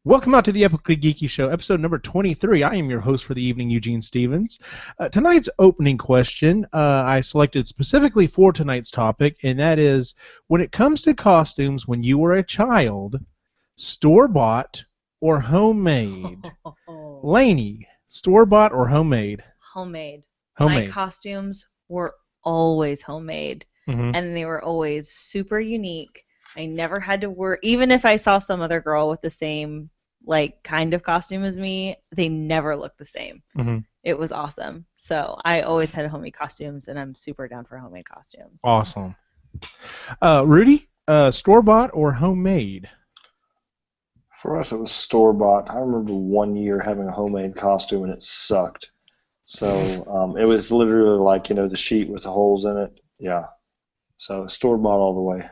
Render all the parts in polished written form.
Welcome out to the Epically Geeky Show, episode number 23. I am your host for the evening, Eugene Stevens. Tonight's opening question I selected specifically for tonight's topic, and that is, when it comes to costumes when you were a child, store-bought or homemade? Lainey, store-bought or homemade? Homemade. My Homemade. costumes were always homemade, Mm-hmm. and they were always super unique. I never had to worry, even if I saw some other girl with the same kind of costume as me, they never looked the same. Mm-hmm. It was awesome. So I always had homemade costumes, and I'm super down for homemade costumes. Awesome. Rudy, store-bought or homemade? For us, it was store-bought. I remember one year having a homemade costume, and it sucked. So it was literally like, the sheet with the holes in it. Yeah. So store-bought all the way.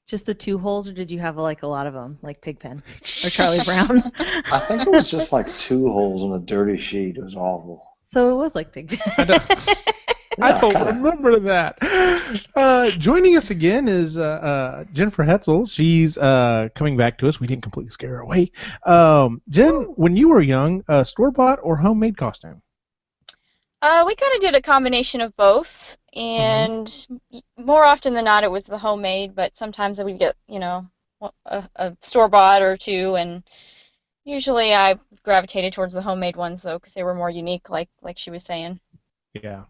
Just the 2 holes, or did you have a lot of them, like Pigpen or Charlie Brown? I think it was just like 2 holes in a dirty sheet. It was awful. So it was like Pigpen. I don't remember that. Joining us again is Jennifer Hetzel. She's coming back to us. We didn't completely scare her away. Jen, when you were young, store-bought or homemade costume? We kind of did a combination of both, and more often than not it was the homemade, but sometimes we'd get, a store-bought or 2, and usually I gravitated towards the homemade ones, though, because they were more unique, like she was saying. Yeah.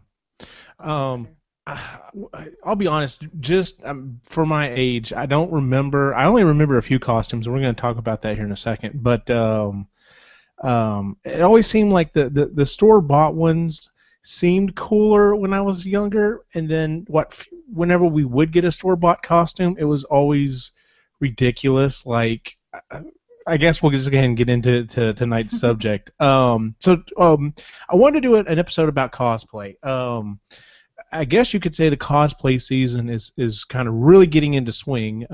I'll be honest, just for my age, I don't remember. I only remember a few costumes, and we're going to talk about that here in a second, but it always seemed like the store-bought ones seemed cooler when I was younger, and then whenever we would get a store-bought costume, it was always ridiculous. Like, I guess we'll just go ahead and get into tonight's subject. I wanted to do an episode about cosplay. I guess you could say the cosplay season is kind of really getting into swing,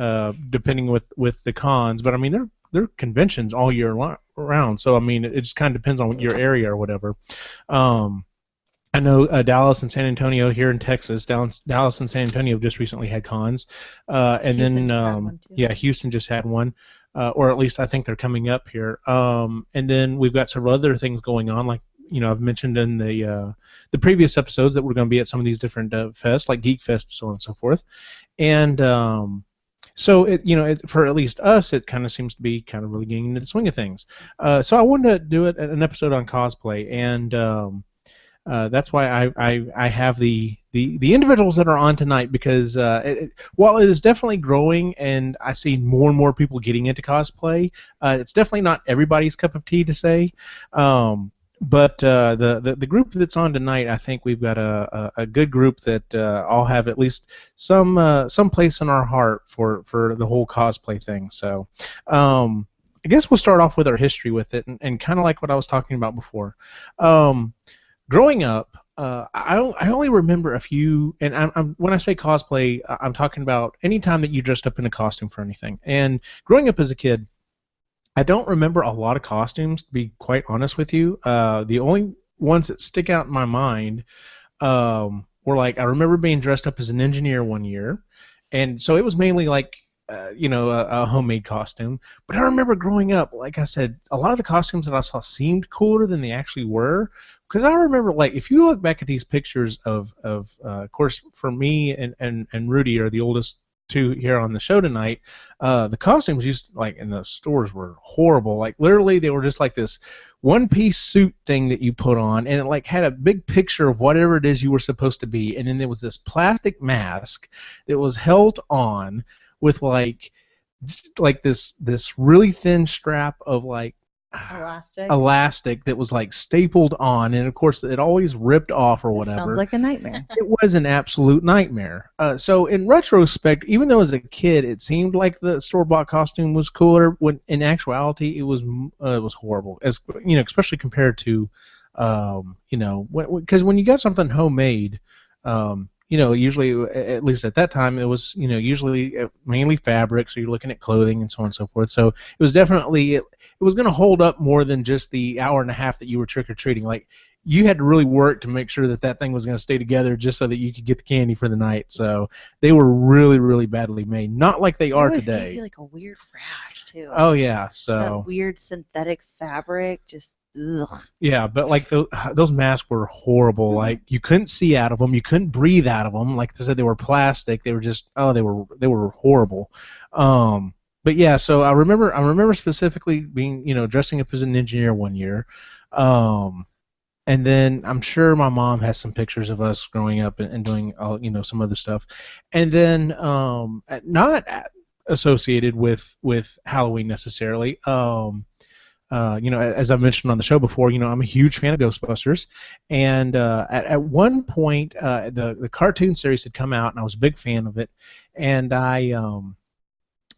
depending with the cons. But I mean, there are conventions all year around, so I mean, it just kind of depends on your area or whatever. I know Dallas and San Antonio here in Texas. Dallas and San Antonio just recently had cons, and Houston then just had one, too. Houston just had one, or at least I think they're coming up here. And then we've got several other things going on, like I've mentioned in the previous episodes that we're going to be at some of these different fests, like Geek Fest, so on and so forth. And so for at least us, it kind of seems to be kind of really getting into the swing of things. So I wanted to do an episode on cosplay, and that's why I have the individuals that are on tonight, because while it is definitely growing and I see more and more people getting into cosplay, it's definitely not everybody's cup of tea to say. But the group that's on tonight, I think we've got a good group that all have at least some place in our heart for the whole cosplay thing. So I guess we'll start off with our history with it, and kind of like what I was talking about before. Growing up, I only remember a few, and when I say cosplay, I'm talking about any time that you dressed up in a costume for anything. And growing up as a kid, I don't remember a lot of costumes, to be quite honest with you. The only ones that stick out in my mind were I remember being dressed up as an engineer one year, and so it was mainly a homemade costume. But I remember growing up, like I said, a lot of the costumes that I saw seemed cooler than they actually were. Because I remember, if you look back at these pictures of course, for me and Rudy are the oldest two here on the show tonight, the costumes used in the stores were horrible. Literally, they were just like this one-piece suit thing that you put on, and it had a big picture of whatever it is you were supposed to be, and then there was this plastic mask that was held on with this really thin strap of elastic that was stapled on, and of course it always ripped off or whatever. Sounds like a nightmare. It was an absolute nightmare. So in retrospect, even though as a kid it seemed like the store-bought costume was cooler, when in actuality it was horrible. Especially compared to because when you got something homemade, usually, at least at that time, it was, usually mainly fabric, so you're looking at clothing and so on and so forth. So it was definitely, it was going to hold up more than just the hour and a half that you were trick-or-treating. you had to really work to make sure that that thing was going to stay together just so that you could get the candy for the night. So they were really, really badly made. Not like they They are always today. gave you like a weird rash too. Oh yeah, That so weird synthetic fabric, just ugh. yeah, but like those masks were horrible. Like you couldn't see out of them, you couldn't breathe out of them. Like I said, they were plastic. They were just they were horrible. But yeah, so I remember specifically being dressing up as an engineer one year. And then I'm sure my mom has some pictures of us growing up and doing some other stuff, and then not associated with Halloween necessarily. As I mentioned on the show before, I'm a huge fan of Ghostbusters, and at one point the cartoon series had come out, and I was a big fan of it, and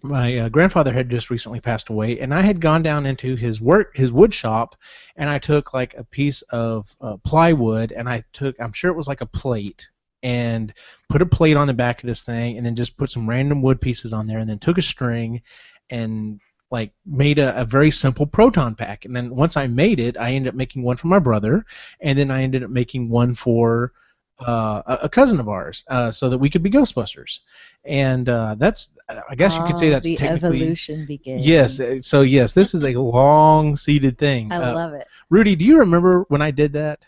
my grandfather had just recently passed away, and I had gone down into his wood shop, and I took like a piece of plywood, and I'm sure it was like a plate, and put a plate on the back of this thing, and then just put some random wood pieces on there, and then took a string, and like made a very simple proton pack. And then once I made it, I ended up making one for my brother, and then I ended up making one for a cousin of ours, so that we could be Ghostbusters. And that's, I guess you could say that's the technically evolution begins. yes. So yes, this is a long-seated thing. I love it. Rudy, do you remember when I did that?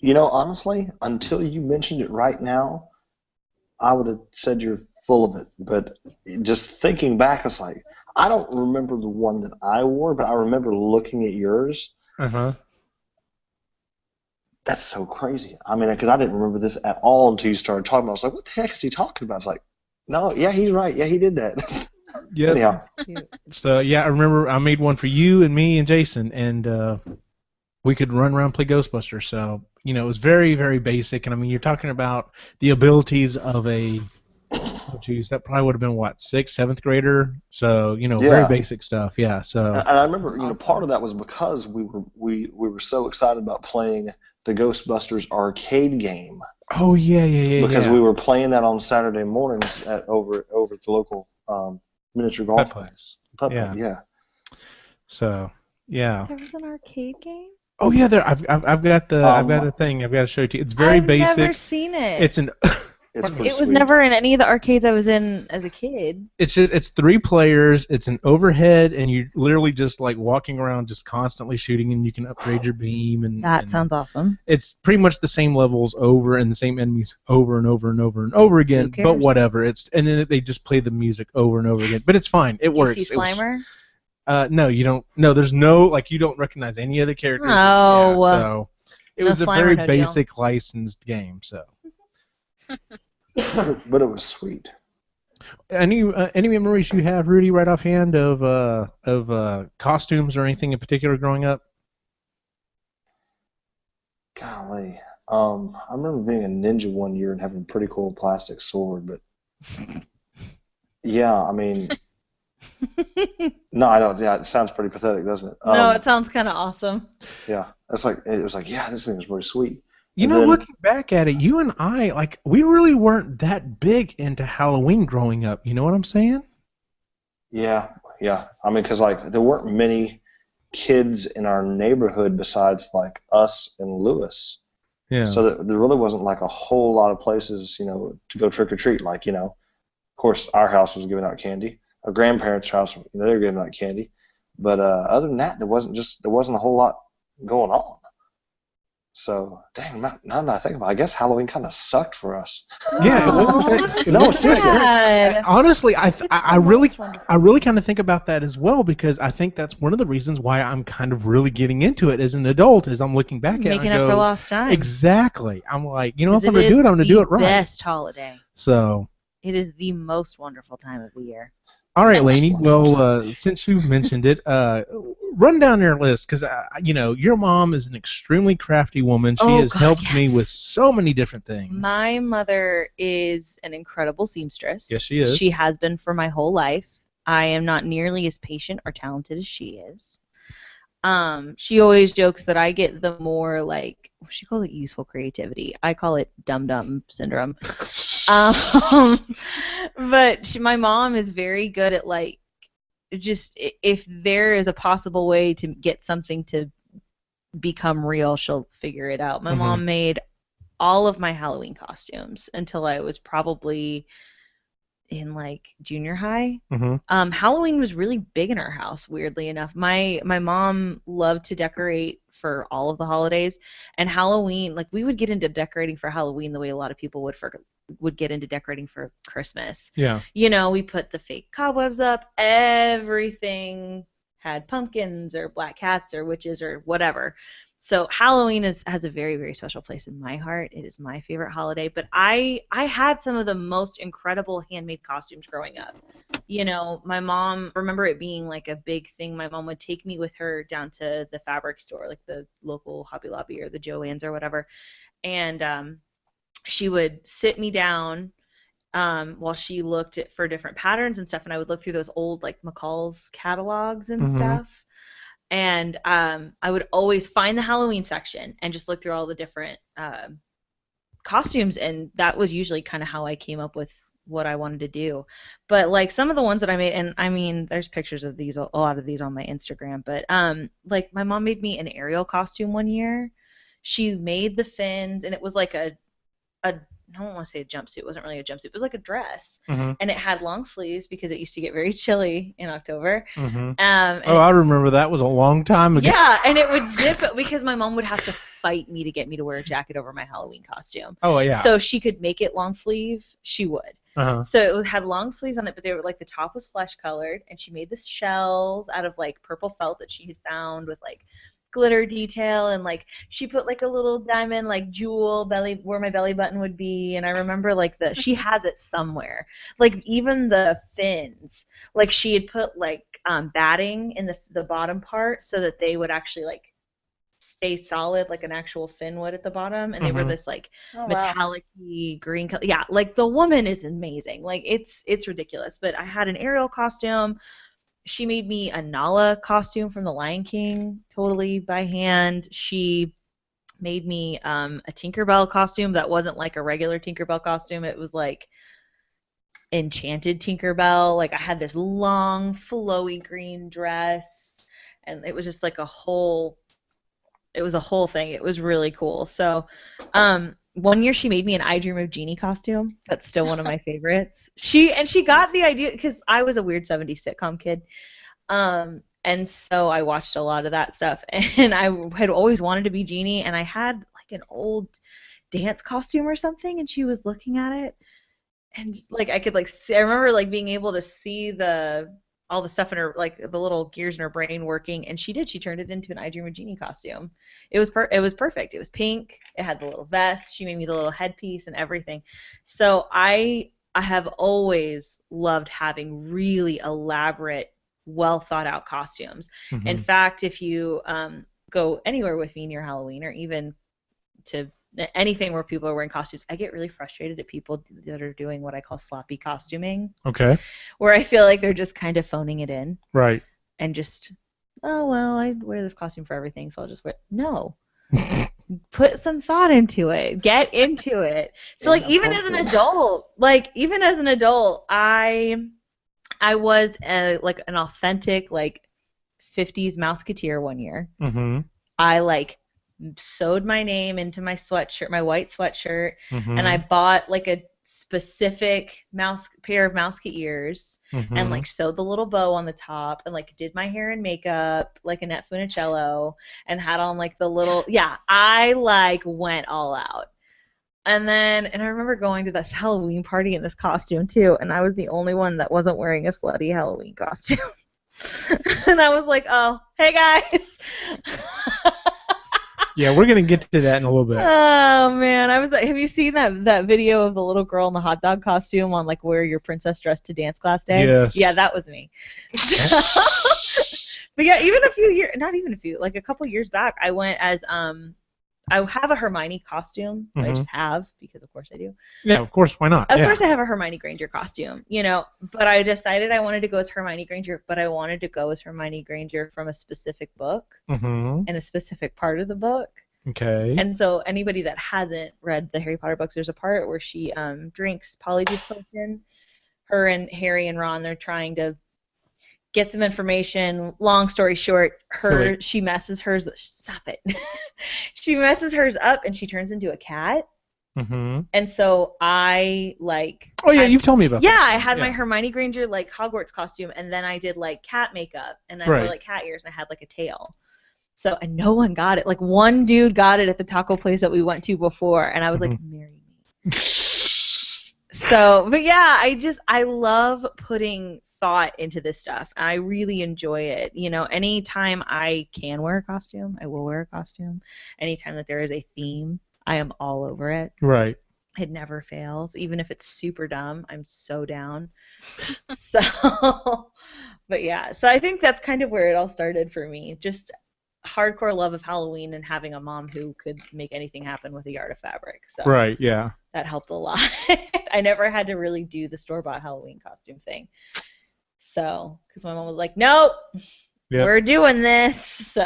Honestly, until you mentioned it right now, I would have said you're full of it. But just thinking back, it's like, I don't remember the one that I wore, but I remember looking at yours. Uh-huh. That's so crazy. I mean, because I didn't remember this at all until you started talking about it. I was like, what the heck is he talking about? It's like, no, yeah, he's right. Yeah, he did that. Yeah. Anyhow. So yeah, I remember I made one for you and me and Jason, and we could run around and play Ghostbusters. So it was very, very basic. And I mean, you're talking about the abilities of a, oh geez, that probably would have been what, 6th, 7th grader. So very basic stuff. Yeah. So. And I remember, part of that was because we were so excited about playing the Ghostbusters arcade game. Oh yeah. Because we were playing that on Saturday mornings over at the local miniature golf place. Yeah. So yeah. There was an arcade game? Oh yeah, there. I've got a thing. I've got to show it to you. It's very basic. I've never seen it. It's an. It was never in any of the arcades I was in as a kid. It's 3 players. It's an overhead, and you're literally just like walking around, just constantly shooting, and you can upgrade your beam. And that sounds awesome. It's pretty much the same levels over and the same enemies over and over and over and over again. But whatever. And then they just play the music over and over again. But it's fine. It works. Do you see Slimer? No, you don't. No, there's no, you don't recognize any of the characters. Oh. Yeah, so it was a very basic licensed game. So. But it was sweet. Any memories you have, Rudy, right offhand of costumes or anything in particular growing up? Golly, I remember being a ninja one year and having a pretty cool plastic sword, but yeah, I mean, no, I don't. Yeah, it sounds pretty pathetic, doesn't it? No, it sounds kind of awesome. Yeah, it was like, yeah, this thing is really sweet. Looking back at it, you and I, we really weren't that big into Halloween growing up. You know what I'm saying? Yeah. I mean, because there weren't many kids in our neighborhood besides us and Lewis. Yeah. So there really wasn't a whole lot of places, to go trick or treat. Of course, our house was giving out candy. Our grandparents' house, they were giving out candy. But other than that, there wasn't a whole lot going on. So, dang, now that I think about it, I guess Halloween kind of sucked for us. Yeah, it wasn't. No, seriously. Honestly, I really kind of think about that as well, because I think that's one of the reasons why I'm kind of really getting into it as an adult. As I'm looking back at it, making up for lost time. Exactly. I'm like, if I'm going to do it, I'm going to do it right. Best holiday. So. It is the most wonderful time of the year. All right, Lainey. Well, since you've mentioned it, run down your list, because your mom is an extremely crafty woman. She has helped me with so many different things. My mother is an incredible seamstress. Yes, she is. She has been for my whole life. I am not nearly as patient or talented as she is. She always jokes that I get the more she calls it useful creativity. I call it dum-dum syndrome. But my mom is very good at just if there is a possible way to get something to become real, she'll figure it out. My Mhm. mom made all of my Halloween costumes until I was probably in like junior high. Mhm. Halloween was really big in our house, weirdly enough. My mom loved to decorate for all of the holidays, and Halloween, like we would get into decorating for Halloween the way a lot of people would get into decorating for Christmas. Yeah. You know, we put the fake cobwebs up, everything had pumpkins or black cats or witches or whatever. So Halloween has a very, very special place in my heart. It is my favorite holiday. But I had some of the most incredible handmade costumes growing up. You know, my mom, remember it being like a big thing. My mom would take me with her down to the fabric store, like the local Hobby Lobby or the Joann's or whatever. And she would sit me down while she looked for different patterns and stuff. And I would look through those old like McCall's catalogs and Mhm. stuff. And I would always find the Halloween section and just look through all the different costumes, and that was usually kind of how I came up with what I wanted to do. But like some of the ones that I made, and I mean, there's pictures of these, a lot of these on my Instagram. But like my mom made me an Ariel costume one year. She made the fins, and it was like a I don't want to say a jumpsuit. It wasn't really a jumpsuit. It was like a dress, Mhm. and it had long sleeves because it used to get very chilly in October. Mhm. And Oh, I remember that was a long time ago. yeah, and it would zip because my mom would have to fight me to get me to wear a jacket over my Halloween costume. Oh yeah. So she could make it long sleeve, she would. Uh-huh. So it had long sleeves on it, but they were like the top was flesh colored, and she made the shells out of like purple felt that she had found with like glitter detail, and like she put like a little diamond like jewel belly where my belly button would be. And I remember like she has it somewhere, like even the fins, like she had put like batting in the bottom part so that they would actually like stay solid like an actual fin would at the bottom, and they were Mhm. this like Oh, wow. metallic-y green color. Yeah, like the woman is amazing. Like it's ridiculous. But I had an Ariel costume. She made me a Nala costume from The Lion King, totally by hand. She made me a Tinkerbell costume that wasn't like a regular Tinkerbell costume. It was like enchanted Tinkerbell. Like I had this long, flowy green dress, and it was just like it was a whole thing. It was really cool. So, one year she made me an I Dream of Jeannie costume. That's still one of my favorites. She got the idea because I was a weird 70s sitcom kid. And so I watched a lot of that stuff, and I had always wanted to be Jeannie, and I had like an old dance costume or something, and she was looking at it, and like I could like see, I remember like being able to see all the stuff in her, like the little gears in her brain working, and she turned it into an I Dream of Jeannie costume. It was perfect. It was pink, it had the little vest, she made me the little headpiece and everything. So I have always loved having really elaborate, well thought out costumes. Mhm. In fact, if you go anywhere with me near Halloween, or even to anything where people are wearing costumes, I get really frustrated at people that are doing what I call sloppy costuming, Okay. where I feel like they're just kind of phoning it in Right. and just, oh, well, I wear this costume for everything, so I'll just wear it. No. Put some thought into it. Get into it. So, like, even as an adult, I was like an authentic, like, 50s Mouseketeer one year. Mhm. I, like, sewed my name into my sweatshirt, my white sweatshirt, Mhm. and I bought like a specific pair of mouse ears, Mhm. and like sewed the little bow on the top, and like did my hair and makeup like Annette Funicello, and had on like the little, yeah, I like went all out. And I remember going to this Halloween party in this costume too, and I was the only one that wasn't wearing a slutty Halloween costume. And I was like, oh, hey guys. Yeah, we're gonna get to that in a little bit. Oh man, I was like, have you seen that video of the little girl in the hot dog costume on like wear your princess dress to dance class day? Yes. Yeah, that was me. But yeah, even not even a few, like a couple years back, I went as I have a Hermione costume. I Mhm. just have, because of course I do. Yeah, of course. Why not? Of Yeah. course I have a Hermione Granger costume, but I decided I wanted to go as Hermione Granger, but I wanted to go as Hermione Granger from a specific book Mhm. and a specific part of the book. Okay. And so anybody that hasn't read the Harry Potter books, there's a part where she drinks Polyjuice potion. Her and Harry and Ron, they're trying to get some information. Long story short, she messes hers. Stop it. She messes hers up, and she turns into a cat. Mm-hmm. And so I like. Oh yeah, you've told me about that. Yeah, I had my Hermione Granger like Hogwarts costume, and then I did like cat makeup, and I wore like cat ears, and I had like a tail. So, and no one got it. Like one dude got it at the taco place that we went to before, and I was like, marry me. So, but yeah, I love putting thought into this stuff. I really enjoy it. You know, anytime I can wear a costume, I will wear a costume. Anytime that there is a theme, I am all over it. Right. It never fails. Even if it's super dumb, I'm so down. So, but yeah, so I think that's kind of where it all started for me. Just hardcore love of Halloween and having a mom who could make anything happen with a yard of fabric. So right, yeah. That helped a lot. I never had to really do the store-bought Halloween costume thing. So, because my mom was like, nope, we're doing this. So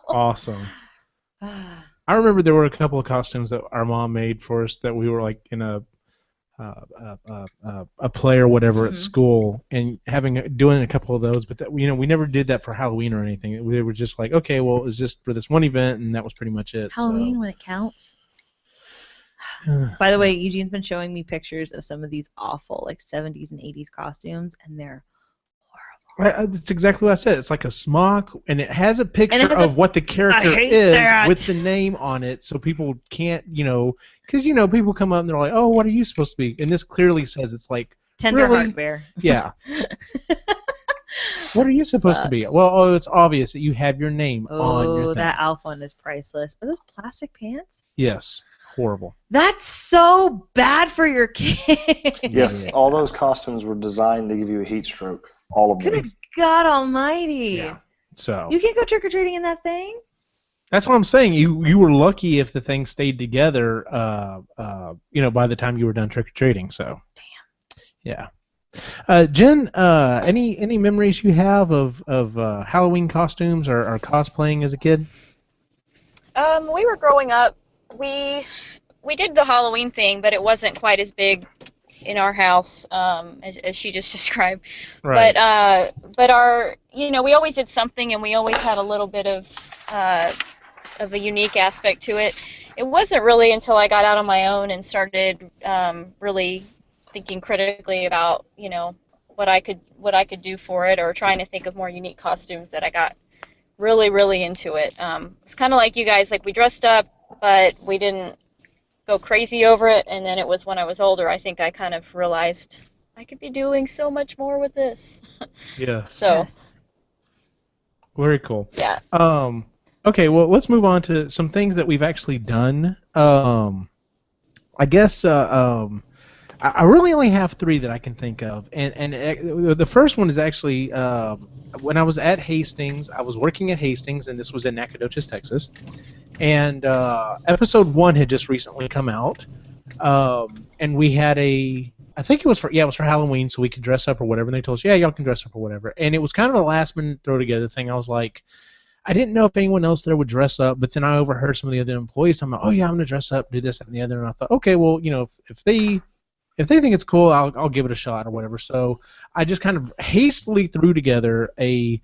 awesome. I remember there were a couple of costumes that our mom made for us that we were like in a play or whatever at school, and doing a couple of those, but that, we never did that for Halloween or anything. We were just like, okay, well, it was just for this one event, and that was pretty much it. Halloween when it counts. By the way, Eugene's been showing me pictures of some of these awful like 70s and 80s costumes, and they're horrible. That's exactly what I said. It's like a smock, and it has a picture of what the character is with the name on it, so people can't, because people come up and they're like, "Oh, what are you supposed to be?" And this clearly says it's like Tenderheart Bear. Yeah. What are you supposed to be? Well, it's obvious that you have your name on your thing. Oh, that Alf one is priceless. Are those plastic pants? Yes. Horrible. That's so bad for your kid. Yes, all those costumes were designed to give you a heat stroke. All of them. Good God Almighty! Yeah. So you can't go trick or treating in that thing. That's what I'm saying. You were lucky if the thing stayed together. By the time you were done trick or treating. So. Damn. Yeah. Jen, any memories you have of Halloween costumes or cosplaying as a kid? We were growing up. We did the Halloween thing, but it wasn't quite as big in our house as she just described. Right. But our we always did something, and we always had a little bit of a unique aspect to it. It wasn't really until I got out on my own and started really thinking critically about what I could do for it, or trying to think of more unique costumes, that I got really into it. It's kind of like you guys, like we dressed up, but we didn't go crazy over it, and then it was when I was older, I think I kind of realized I could be doing so much more with this. Yes. So. Very cool. Yeah. Okay, well, let's move on to some things that we've actually done. I guess I really only have 3 that I can think of, and the first one is actually when I was at Hastings. I was working at Hastings, and this was in Nacogdoches, Texas, and episode 1 had just recently come out, and we had I think it was for Halloween, so we could dress up or whatever, and they told us, yeah, y'all can dress up or whatever, and it was kind of a last minute throw together thing. I was like, I didn't know if anyone else there would dress up, but then I overheard some of the other employees talking about, oh yeah, I'm gonna dress up, do this, that, and the other, and I thought, okay, well, if they think it's cool, I'll give it a shot or whatever. So I just kind of hastily threw together a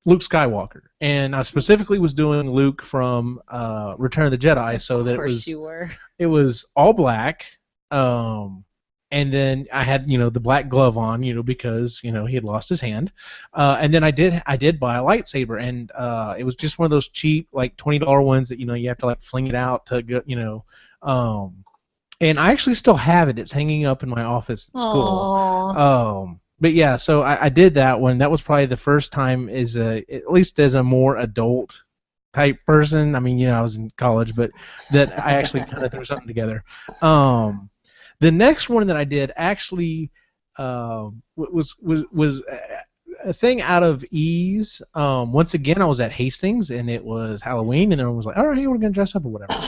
Luke Skywalker, and I specifically was doing Luke from Return of the Jedi, so that it was all black, and then I had the black glove on, because he had lost his hand, and then I did buy a lightsaber, and it was just one of those cheap like $20 ones that you have to like fling it out to go, and I actually still have it. It's hanging up in my office at school. But yeah, so I did that one. That was probably the first time at least as a more adult type person. I mean, I was in college, but that I actually kind of threw something together. The next one that I did actually was a thing out of ease. Once again, I was at Hastings, and it was Halloween, and everyone was like, all right, we're going to dress up or whatever.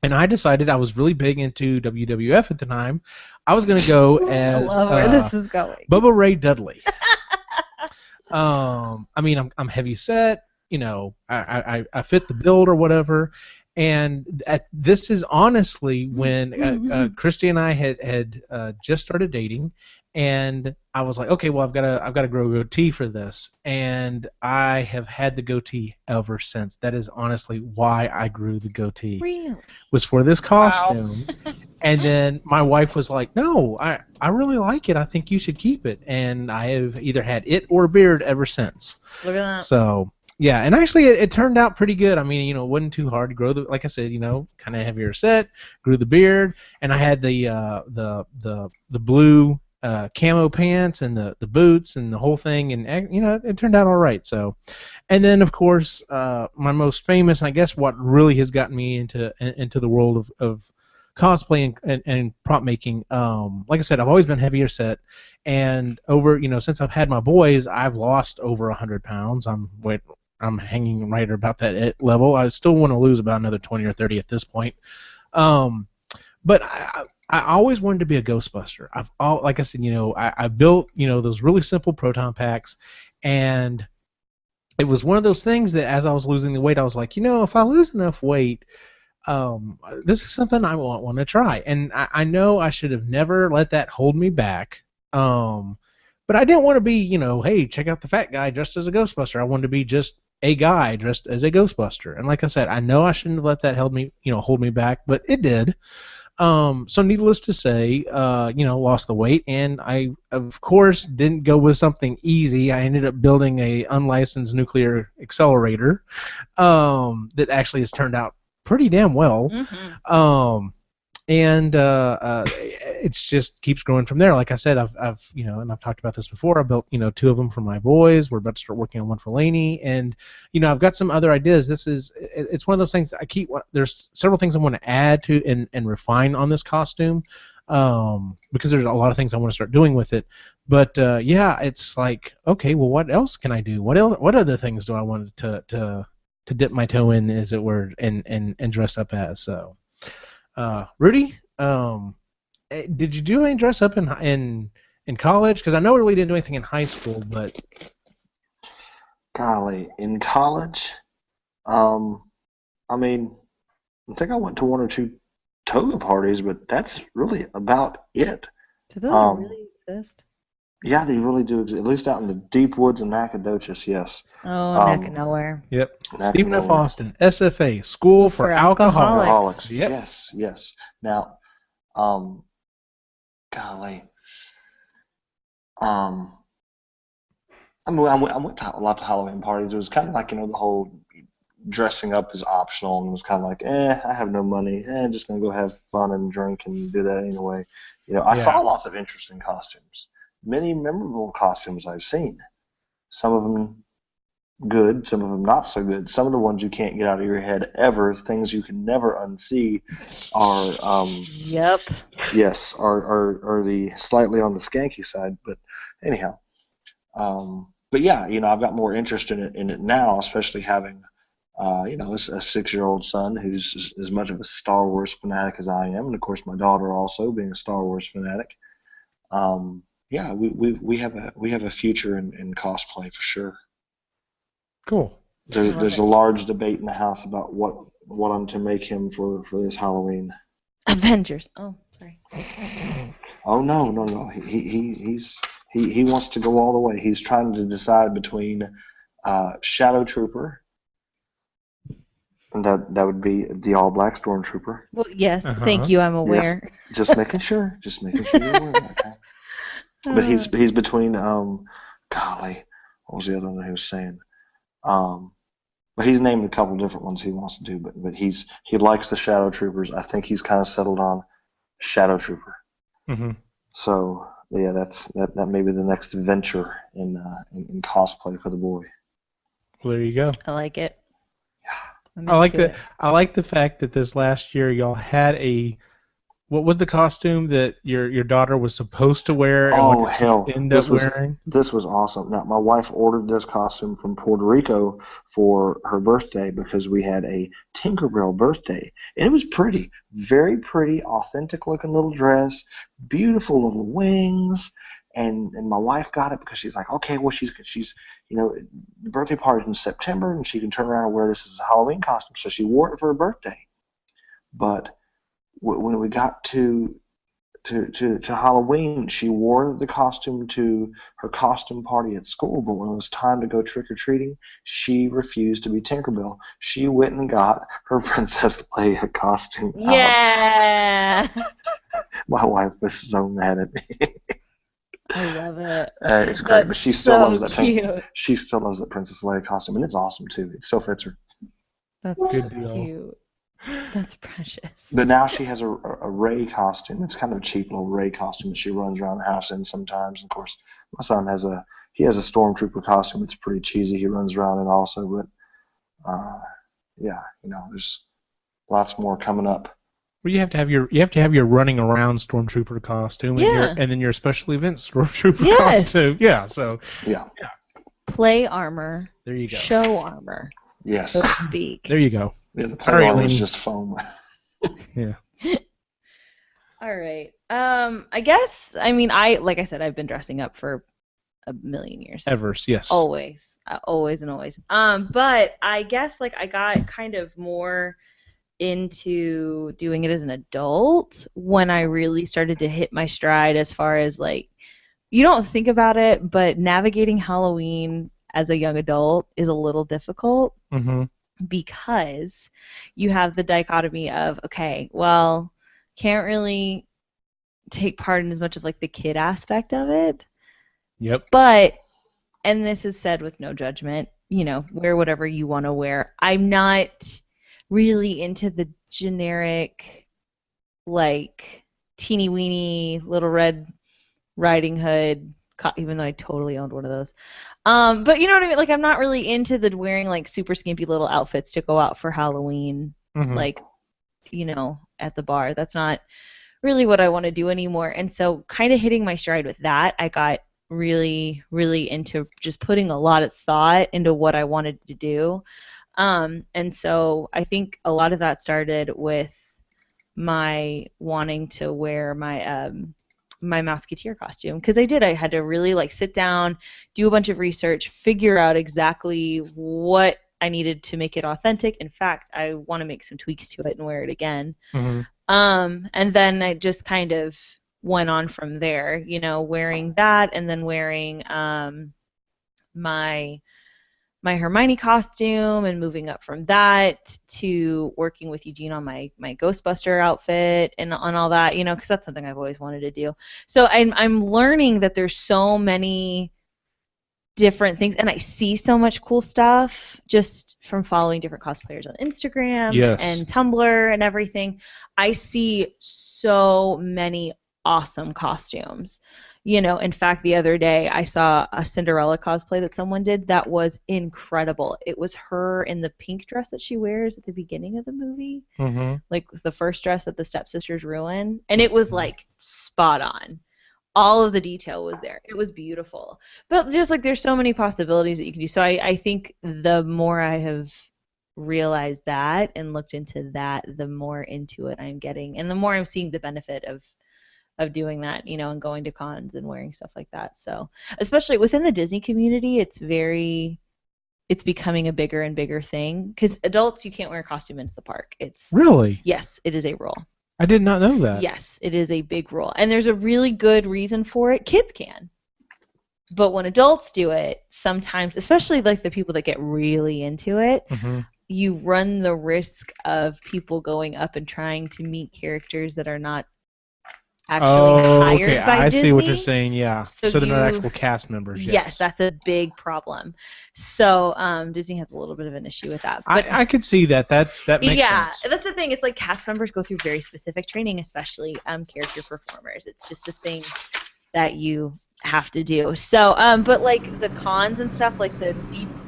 And I decided, I was really big into WWF at the time, I was going to go as I love where this is going. Bubba Ray Dudley. I mean, I'm heavy set, I fit the build or whatever. And this is honestly when Christy and I had just started dating, And I was like, okay, well, I've got to grow a goatee for this, and I have had the goatee ever since. That is honestly why I grew the goatee. Really? Was for this Wow. costume. And then my wife was like, no, I really like it. I think you should keep it. And I have either had it or a beard ever since. Look at that. So, yeah. And actually, it turned out pretty good. I mean, it wasn't too hard to grow the, like I said, kind of heavier set, grew the beard. And I had the blue camo pants and the boots and the whole thing. And, it turned out all right. So, and then, of course, my most famous, and I guess what really has gotten me into the world of cosplay and prop making. Like I said, I've always been heavier set, and over since I've had my boys, I've lost over 100 pounds. I'm hanging right about that level. I still want to lose about another 20 or 30 at this point. But I always wanted to be a Ghostbuster. Like I said, I built those really simple proton packs, and it was one of those things that as I was losing the weight, I was like, if I lose enough weight, this is something I want to try. And I know I should have never let that hold me back. But I didn't want to be, hey, check out the fat guy dressed as a Ghostbuster. I wanted to be just a guy dressed as a Ghostbuster. And like I said, I know I shouldn't have let that hold me back, but it did. So needless to say, lost the weight, and I, of course, didn't go with something easy. I ended up building a unlicensed nuclear accelerator that actually has turned out pretty damn well. Mm-hmm. And it just keeps growing from there. Like I said, I've and I've talked about this before. I built 2 of them for my boys. We're about to start working on one for Lainey, and I've got some other ideas. It's one of those things that there's several things I want to add to and refine on this costume, because there's a lot of things I want to start doing with it. But yeah, it's like, okay, well, what else can I do? What other things do I want to dip my toe in, as it were, and dress up as? So. Rudy, did you do any dress up in college? Because I know we really didn't do anything in high school, but Golly, in college, I mean, I think I went to 1 or 2 toga parties, but that's really about it. Do those Um, really exist? yeah, they really do exist, at least out in the deep woods of Nacogdoches, yes. Oh, neck of Um, nowhere. yep. Stephen F. Nacogdoches. Austin, SFA, School for For Alcoholics. Alcoholics. Yep. Yes, yes. Now, um, golly, um, I went to lots of Halloween parties. It was kind of like, the whole dressing up is optional, and it was kind of like, I have no money. Just gonna go have fun and drink and do that anyway. I saw Yeah. lots of interesting costumes, many memorable costumes I've seen. Some of them good, some of them not so good. Some of the ones you can't get out of your head ever, things you can never unsee, are Yep. yes, are the slightly on the skanky side. But anyhow, but yeah, I've got more interest in it now, especially having a 6-year-old son who's as much of a Star Wars fanatic as I am, and of course my daughter also being a Star Wars fanatic. Yeah, we have a future in cosplay for sure. Cool. There's Love there's it. a large debate in the house about what I'm to make him for this Halloween. Avengers. Oh, sorry. Oh no. He wants to go all the way. He's trying to decide between Shadow Trooper, and that would be the all black stormtrooper. Well, yes. Uh-huh. Thank you. I'm Yes, aware. just making sure you're aware. Okay. But he's between golly, what was the other one he was saying? But he's named a couple different ones he wants to do, but he likes the Shadow Troopers. I think he's kind of settled on Shadow Trooper. Mm-hmm. So yeah, that may be the next venture in cosplay for the boy. Well, there you go. I like it. I'm I like into the I like the fact that this last year y'all had what was the costume that your daughter was supposed to wear, and Oh what did she hell, end up wearing? this was awesome. Now my wife ordered this costume from Puerto Rico for her birthday because we had a Tinkerbell birthday, and it was pretty, very pretty, authentic looking little dress, beautiful little wings, and my wife got it because she's like, okay, well she's the birthday party's in September, and she can turn around and wear this as a Halloween costume, so she wore it for her birthday. But when we got to to Halloween, she wore the costume to her costume party at school, but when it was time to go trick-or-treating, she refused to be Tinkerbell. She went and got her Princess Leia costume out. Yeah. My wife was so mad at me. I love it. It's great, but she still loves that cute. She still loves that Princess Leia costume, and it's awesome too. It still fits her. That's Good so deal. cute. That's precious. But now she has a Rey costume. It's kind of a cheap little Rey costume that she runs around the house in sometimes. Of course, my son has a Stormtrooper costume. It's pretty cheesy. He runs around in also, but yeah, there's lots more coming up. Well, you have to have your running around Stormtrooper costume and then your special events Stormtrooper costume. Yeah, so yeah. Play armor. There you go. Show armor. Yes. So to speak. There you go. Yeah, the play armor is just foam. Yeah. All right. I guess like I said, I've been dressing up for a million years. Ever, yes. Always and always. But I guess like I got kind of more into doing it as an adult when I really started to hit my stride as far as like you don't think about it, but navigating Halloween as a young adult is a little difficult because you have the dichotomy of, okay, well, can't really take part in as much of like the kid aspect of it. Yep. But, and this is said with no judgment, wear whatever you want to wear. I'm not really into the generic, like, teeny weeny Little Red Riding Hood, even though I totally owned one of those. But you know what I mean? Like, I'm not really into the wearing, like, super skimpy little outfits to go out for Halloween, like, at the bar. That's not really what I want to do anymore. And so kind of hitting my stride with that, I got really, really into just putting a lot of thought into what I wanted to do. And so I think a lot of that started with my wanting to wear my my Musketeer costume, because I had to really like sit down, do a bunch of research, figure out exactly what I needed to make it authentic. In fact, I want to make some tweaks to it and wear it again. And then I just kind of went on from there, wearing that, and then wearing my Hermione costume, and moving up from that to working with Eugene on my Ghostbuster outfit and on all that, because that's something I've always wanted to do. So I'm learning that there's so many different things, and I see so much cool stuff just from following different cosplayers on Instagram and Tumblr and everything. I see so many awesome costumes. In fact, the other day I saw a Cinderella cosplay that someone did that was incredible. It was her in the pink dress that she wears at the beginning of the movie, like the first dress that the stepsisters ruin, and it was like spot on. All of the detail was there. It was beautiful. But just like there's so many possibilities that you can do. So I think the more I have realized that and looked into that, the more into it I'm getting, and the more I'm seeing the benefit of doing that, and going to cons and wearing stuff like that. So especially within the Disney community, it's becoming a bigger and bigger thing, because adults, you can't wear a costume into the park. Really? Yes, it is a rule. I did not know that. Yes, it is a big rule, and there's a really good reason for it. Kids can, but when adults do it, sometimes, especially like the people that get really into it, you run the risk of people going up and trying to meet characters that are not actually hired by Disney. I see what you're saying, yeah. So they're not actual cast members, yes, that's a big problem. So Disney has a little bit of an issue with that. But I could see that. That makes sense. Yeah, that's the thing. It's like cast members go through very specific training, especially character performers. It's just a thing that you have to do. So, but like the cons and stuff, like the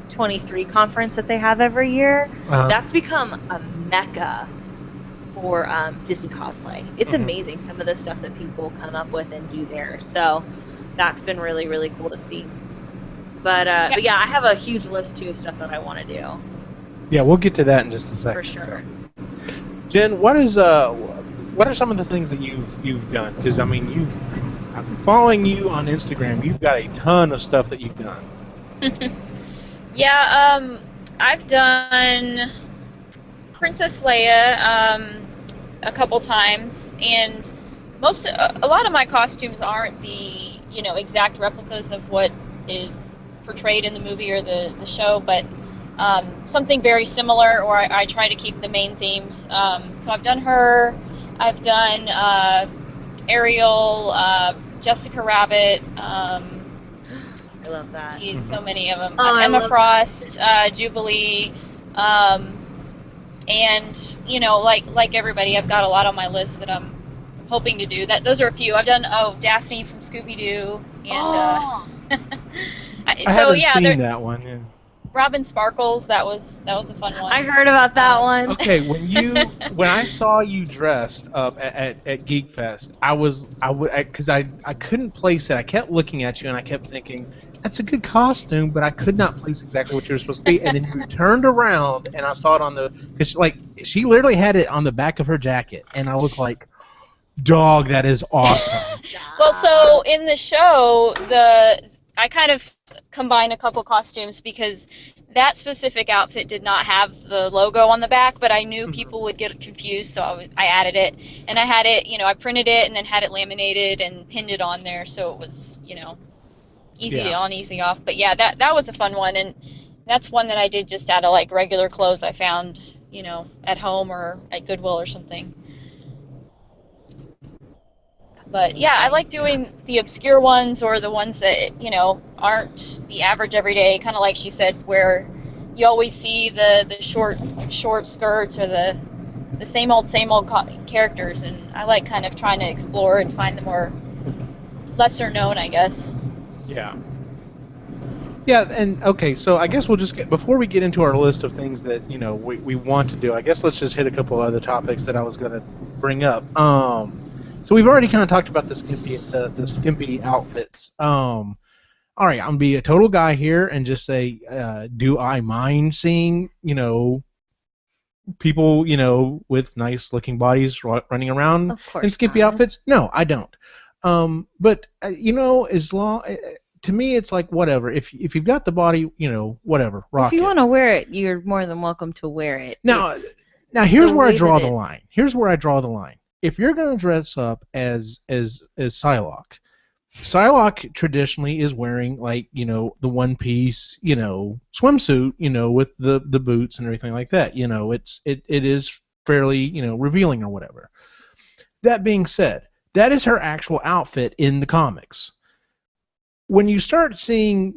D23 conference that they have every year, that's become a mecca for Disney cosplay. It's amazing some of the stuff that people come up with and do there. So that's been really, really cool to see. But yeah, I have a huge list too of stuff that I want to do. Yeah, we'll get to that in just a second. For sure. So. Jen, what are some of the things that you've done? Because I've been following you on Instagram. You've got a ton of stuff that you've done. Yeah, I've done Princess Leia a couple times, and a lot of my costumes aren't the exact replicas of what is portrayed in the movie or the show, but something very similar, or I try to keep the main themes. So I've done her, I've done Ariel, Jessica Rabbit. I love that. Geez, so many of them. Oh, Emma Frost, Jubilee, and like everybody, I've got a lot on my list that I'm hoping to do. Those are a few. I've done Daphne from Scooby Doo, and I so haven't yeah, seen that one. Yeah. Robin Sparkles. That was a fun one. I heard about that one. Okay, when I saw you dressed up at Geek Fest, because I couldn't place it. I kept looking at you and I kept thinking that's a good costume, but I could not place exactly what you were supposed to be. And then you turned around and I saw it because she literally had it on the back of her jacket, and I was like, dog, that is awesome. Well, so in the show, I kind of combine a couple costumes because that specific outfit did not have the logo on the back, but I knew people would get confused, so I added it. And I had it, I printed it and then had it laminated and pinned it on there, so it was, easy on, easy off. But yeah, that was a fun one, and that's one that I did just out of like regular clothes I found, at home or at Goodwill or something. But yeah, I like doing the obscure ones or the ones that, aren't the average everyday, kind of like she said, where you always see the short skirts or the same old characters. And I like kind of trying to explore and find the more lesser known, I guess. Yeah. Yeah, and okay, so I guess we'll just before we get into our list of things that, we want to do, I guess let's just hit a couple other topics that I was going to bring up. So we've already kind of talked about the skimpy outfits. All right, I'm gonna be a total guy here and just say, do I mind seeing people with nice looking bodies running around in skimpy outfits? No, I don't. But as long to me, it's like whatever. If you've got the body, whatever, rock it. If you want to wear it, you're more than welcome to wear it. Now here's where I draw the line. Here's where I draw the line. If you're going to dress up as Psylocke traditionally is wearing the one piece swimsuit with the boots and everything like that. It is fairly revealing or whatever. That being said, that is her actual outfit in the comics. When you start seeing,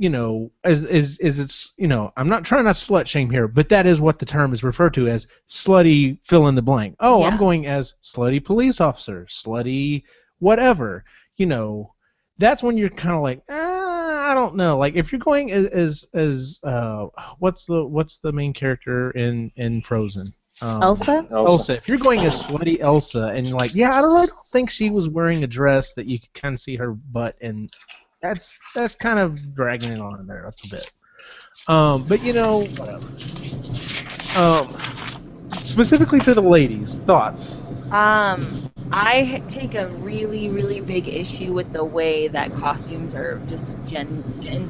as it's, I'm not trying not to slut shame here, but that is what the term is referred to as slutty fill in the blank. Oh, yeah. I'm going as slutty police officer, slutty whatever. That's when you're kind of like, I don't know. Like if you're going as what's the main character in Frozen? Elsa. If you're going as slutty Elsa and you're like, yeah, I don't think she was wearing a dress that you could kind of see her butt and. That's kind of dragging it on in there. That's a bit. But whatever. Specifically to the ladies, thoughts? I take a really, really big issue with the way that costumes are just in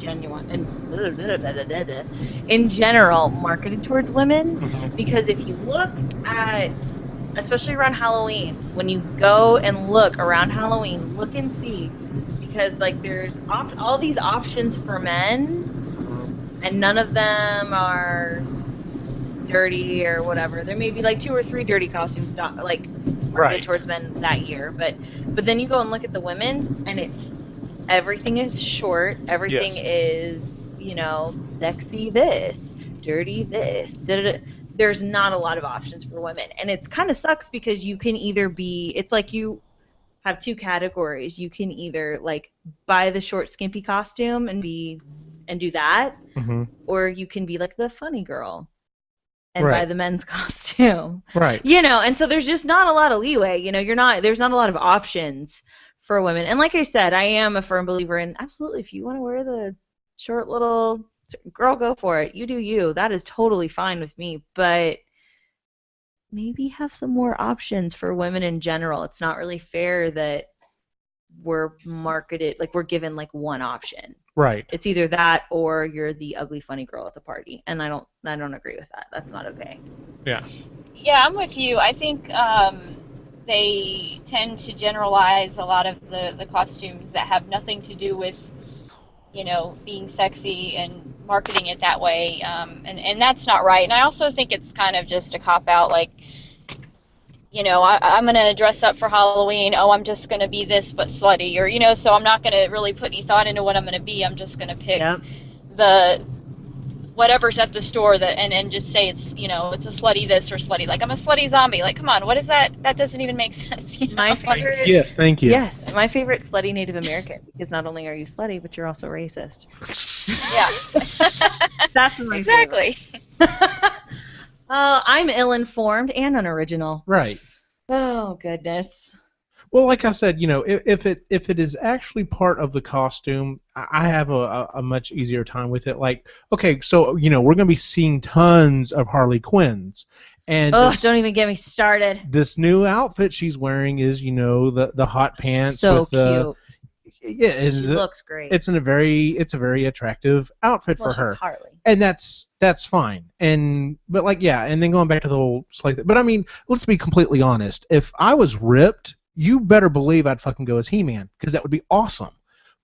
general marketed towards women. Mm-hmm. Because if you look at, especially around Halloween, when you go and look around Halloween, look and see. Because there's all these options for men, and none of them are dirty or whatever. There may be 2 or 3 dirty costumes marketed towards men that year, but then you go and look at the women, and everything is short, everything is sexy this, dirty this. There's not a lot of options for women, and it kind of sucks because you can either be. It's like you have 2 categories. You can either buy the short skimpy costume and do that, mm-hmm. or you can be the funny girl and buy the men's costume. Right. And so there's just not a lot of leeway. There's not a lot of options for women. And like I said, I am a firm believer in absolutely if you want to wear the short little girl, go for it. You do you. That is totally fine with me. But maybe have some more options for women in general. It's not really fair that we're marketed we're given one option. Right. It's either that or you're the ugly funny girl at the party, and I don't agree with that. That's not okay. Yeah. Yeah, I'm with you. I think they tend to generalize a lot of the costumes that have nothing to do with, being sexy and marketing it that way, and that's not right. And I also think it's kind of just a cop-out, like, I'm going to dress up for Halloween. Oh, I'm just going to be this but slutty. Or, so I'm not going to really put any thought into what I'm going to be. I'm just going to pick the whatever's at the store and just say it's, it's a slutty this or slutty. Like, I'm a slutty zombie. Like, come on, what is that? That doesn't even make sense. My favorite. Yes, thank you. Yes, my favorite slutty Native American, because not only are you slutty, but you're also racist. Yeah. That's my exactly. I'm ill-informed and unoriginal. Right. Oh, goodness. Well, like I said, if it is actually part of the costume, I have a much easier time with it. Like, okay, so we're going to be seeing tons of Harley Quinns, and don't even get me started. This new outfit she's wearing is, the hot pants. So with cute. Yeah, She looks great. It's a very attractive outfit for her. She's Harley. And that's fine. But and then going back to the whole slave thing. But I mean, let's be completely honest. If I was ripped, you better believe I'd fucking go as He-Man, because that would be awesome.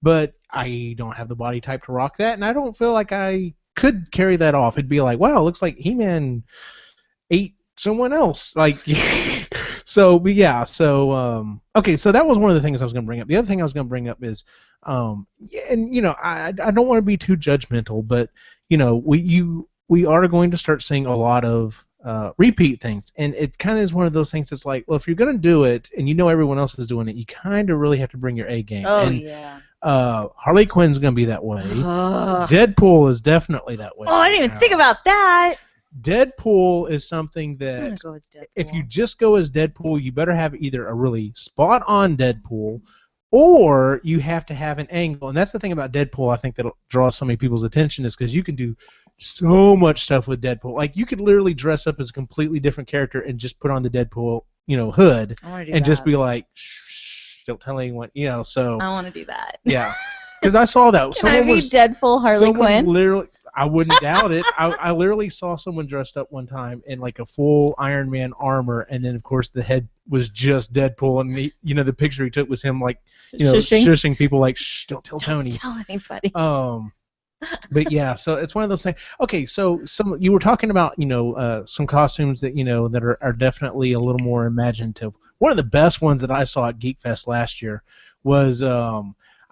But I don't have the body type to rock that, and I don't feel like I could carry that off. It'd be like, wow, it looks like He-Man ate someone else. Like, okay, so that was one of the things I was going to bring up. The other thing I was going to bring up is, I don't want to be too judgmental, but we are going to start seeing a lot of repeat things, and it kind of is one of those things that's like, well, if you're going to do it and everyone else is doing it, you kind of really have to bring your A game. Oh, and, yeah. Harley Quinn's going to be that way. Deadpool is definitely that way. Oh, I didn't even think about that. Deadpool is something I'm that gonna go as Deadpool. if you just go as Deadpool, you better have either a really spot-on Deadpool, or you have to have an angle. And that's the thing about Deadpool, I think, that'll draw so many people's attention, is because you can do so much stuff with Deadpool. Like, you could literally dress up as a completely different character and just put on the Deadpool, hood, and just be like, shh, don't tell anyone, so. I want to do that. Yeah. Because I saw that. Can I be Deadpool Harley Quinn? Literally, I wouldn't doubt it. I literally saw someone dressed up one time in like a full Iron Man armor, and then of course the head was just Deadpool, and the picture he took was him like, shushing people like, shh, don't tell Tony. Don't tell anybody. But yeah, so it's one of those things. Okay, so you were talking about some costumes that that are definitely a little more imaginative. One of the best ones that I saw at Geek Fest last year was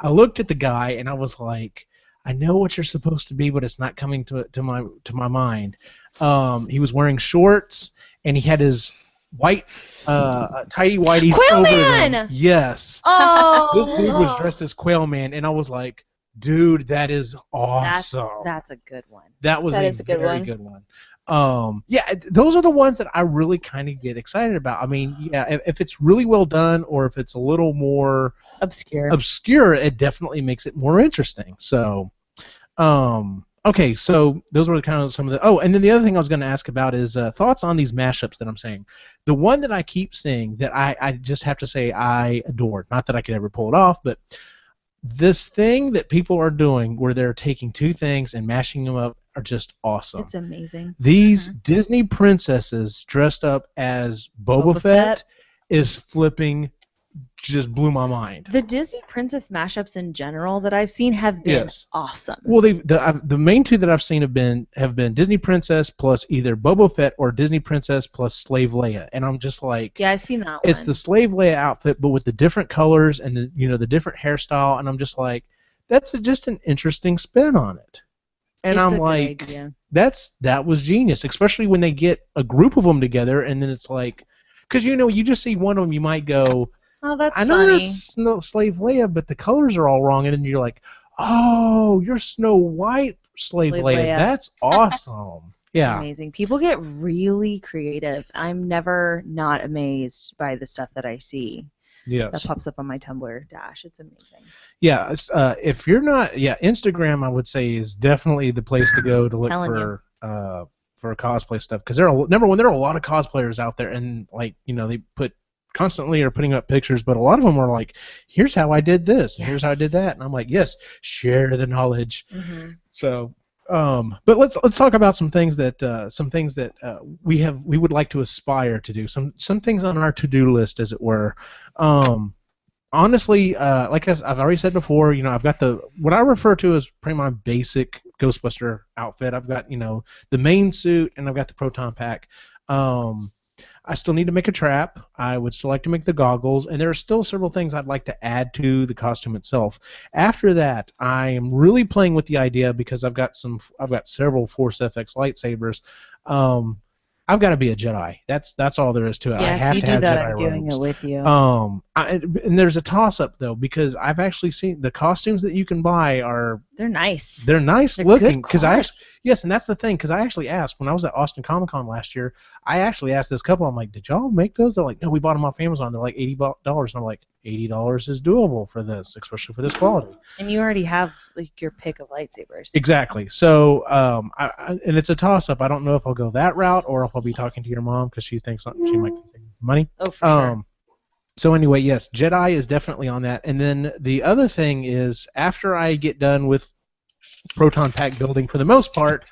I looked at the guy and I was like, I know what you're supposed to be, but it's not coming to my mind. He was wearing shorts and he had his white tidy whities over them. Yes. Oh. This dude was dressed as Quail Man, and I was like, dude, that is awesome. That's a good one. That was a very good one. Yeah, those are the ones that I really kind of get excited about. I mean, yeah, if it's really well done, or if it's a little more obscure, it definitely makes it more interesting. So, okay, so those were kind of some of the. Oh, and then the other thing I was going to ask about is thoughts on these mashups that I'm saying. The one that I keep seeing that I just have to say I adore. Not that I could ever pull it off, but this thing that people are doing where they're taking two things and mashing them up are just awesome. It's amazing. These Disney princesses dressed up as Boba Fett is flipping, just blew my mind. The Disney princess mashups in general that I've seen have been awesome. Well, the main two that I've seen have been Disney princess plus either Boba Fett or Disney princess plus Slave Leia, and I'm just like, yeah, I've seen that one. It's the Slave Leia outfit, but with the different colors and the different hairstyle, and I'm just like, that's just an interesting spin on it. And I'm like, that was genius, especially when they get a group of them together, and then it's like, because you just see one of them, you might go, oh, that's I know funny. that's Slave Leia, but the colors are all wrong, and then you're like, oh, you're Snow White Slave Leia. That's awesome. Yeah. Amazing. People get really creative. I'm never not amazed by the stuff that I see. Yes. That pops up on my Tumblr dash. It's amazing. Yeah. If you're not, Instagram, I would say, is definitely the place to go to look for cosplay stuff, because there are a lot of cosplayers out there, and they constantly are putting up pictures, but a lot of them are like, here's how I did this, and here's how I did that, and I'm like, yes, share the knowledge. Mm-hmm. So, But let's talk about some things that we would like to aspire to do. Some things on our to-do list, as it were. Honestly, like I've already said before, I've got what I refer to as pretty my basic Ghostbuster outfit. I've got the main suit, and I've got the proton pack. I still need to make a trap. I would still like to make the goggles, and there are still several things I'd like to add to the costume itself. After that, I am really playing with the idea because I've got several Force FX lightsabers. I've got to be a Jedi. That's all there is to it. Yeah, I have if to you do have that, Jedi I'm doing robes. it with you. And there's a toss-up though because I've actually seen the costumes that you can buy are They're nice. they're nice They're looking good because quality. yes, and that's the thing because I actually asked when I was at Austin Comic Con last year. I actually asked this couple. I'm like, did y'all make those? They're like, no, we bought them off Amazon. They're like $80, and I'm like, $80 is doable for this, especially for this quality. And you already have like your pick of lightsabers. Exactly. So, and it's a toss-up. I don't know if I'll go that route or if I'll be talking to your mom because she thinks she might be taking money. Oh, for sure. So anyway, yes, Jedi is definitely on that. And then the other thing is, after I get done with proton pack building for the most part,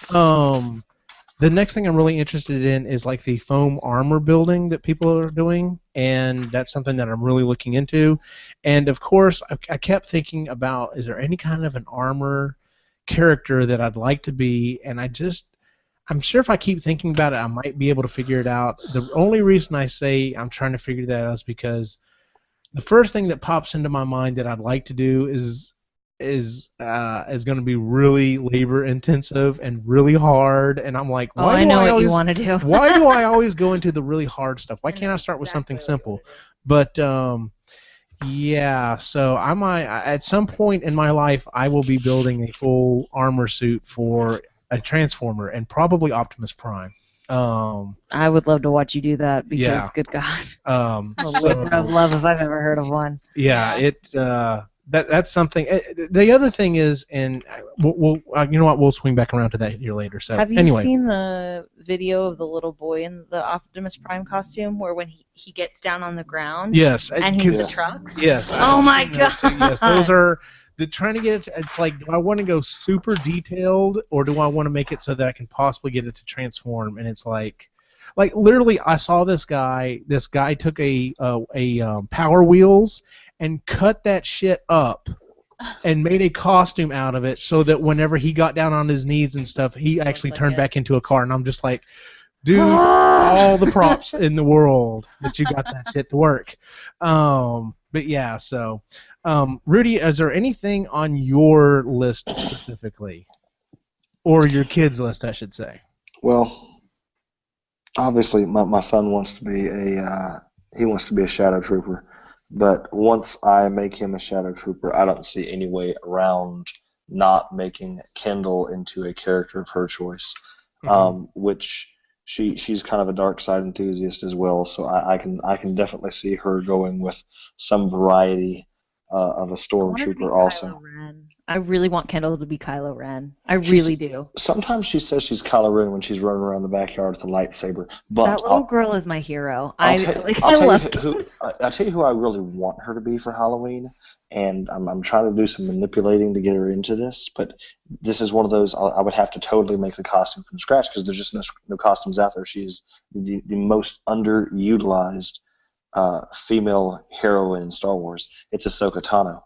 the next thing I'm really interested in is like the foam armor building that people are doing, and that's something that I'm really looking into. And of course, I kept thinking about, is there any kind of an armor character that I'd like to be, and I'm sure if I keep thinking about it, I might be able to figure it out. The only reason I say I'm trying to figure that out is because the first thing that pops into my mind that I'd like to do is going to be really labor intensive and really hard, and I'm like, why I do know I what always you want to do. why do I always go into the really hard stuff? Why can't I start with something simple? But yeah, so I might at some point in my life I will be building a full armor suit for a Transformer and probably Optimus Prime. I would love to watch you do that because, Yeah. good God, A labor of love if I've ever heard of one. Yeah, that's something. The other thing is, and we'll you know what, we'll swing back around to that here later. So Have you anyway, seen the video of the little boy in the Optimus Prime costume where when he gets down on the ground yes, and he's Yes. the truck? yes. Oh I've my seen those too. Yes, God. those are trying to get it. It's like, do I want to go super detailed, or do I want to make it so that I can possibly get it to transform? And it's like literally, I saw this guy. This guy took a Power Wheels and cut that shit up and made a costume out of it so that whenever he got down on his knees and stuff, he actually turned back into a car. And I'm just like, dude, all the props in the world that you got that shit to work. But yeah, so Rudy, is there anything on your list specifically, or your kids' list, I should say? Well, obviously, my son wants to be a shadow trooper, but once I make him a shadow trooper, I don't see any way around not making Kendall into a character of her choice, which she's kind of a dark side enthusiast as well, so I can definitely see her going with some variety of a stormtrooper also. I really want Kendall to be Kylo Ren. I really do. Sometimes she says she's Kylo Ren when she's running around the backyard with a lightsaber. But that little girl is my hero. I'll tell you who I really want her to be for Halloween, and I'm trying to do some manipulating to get her into this. But this is one of those I would have to totally make the costume from scratch because there's just no costumes out there. She is the most underutilized female heroine in Star Wars. It's Ahsoka Tano.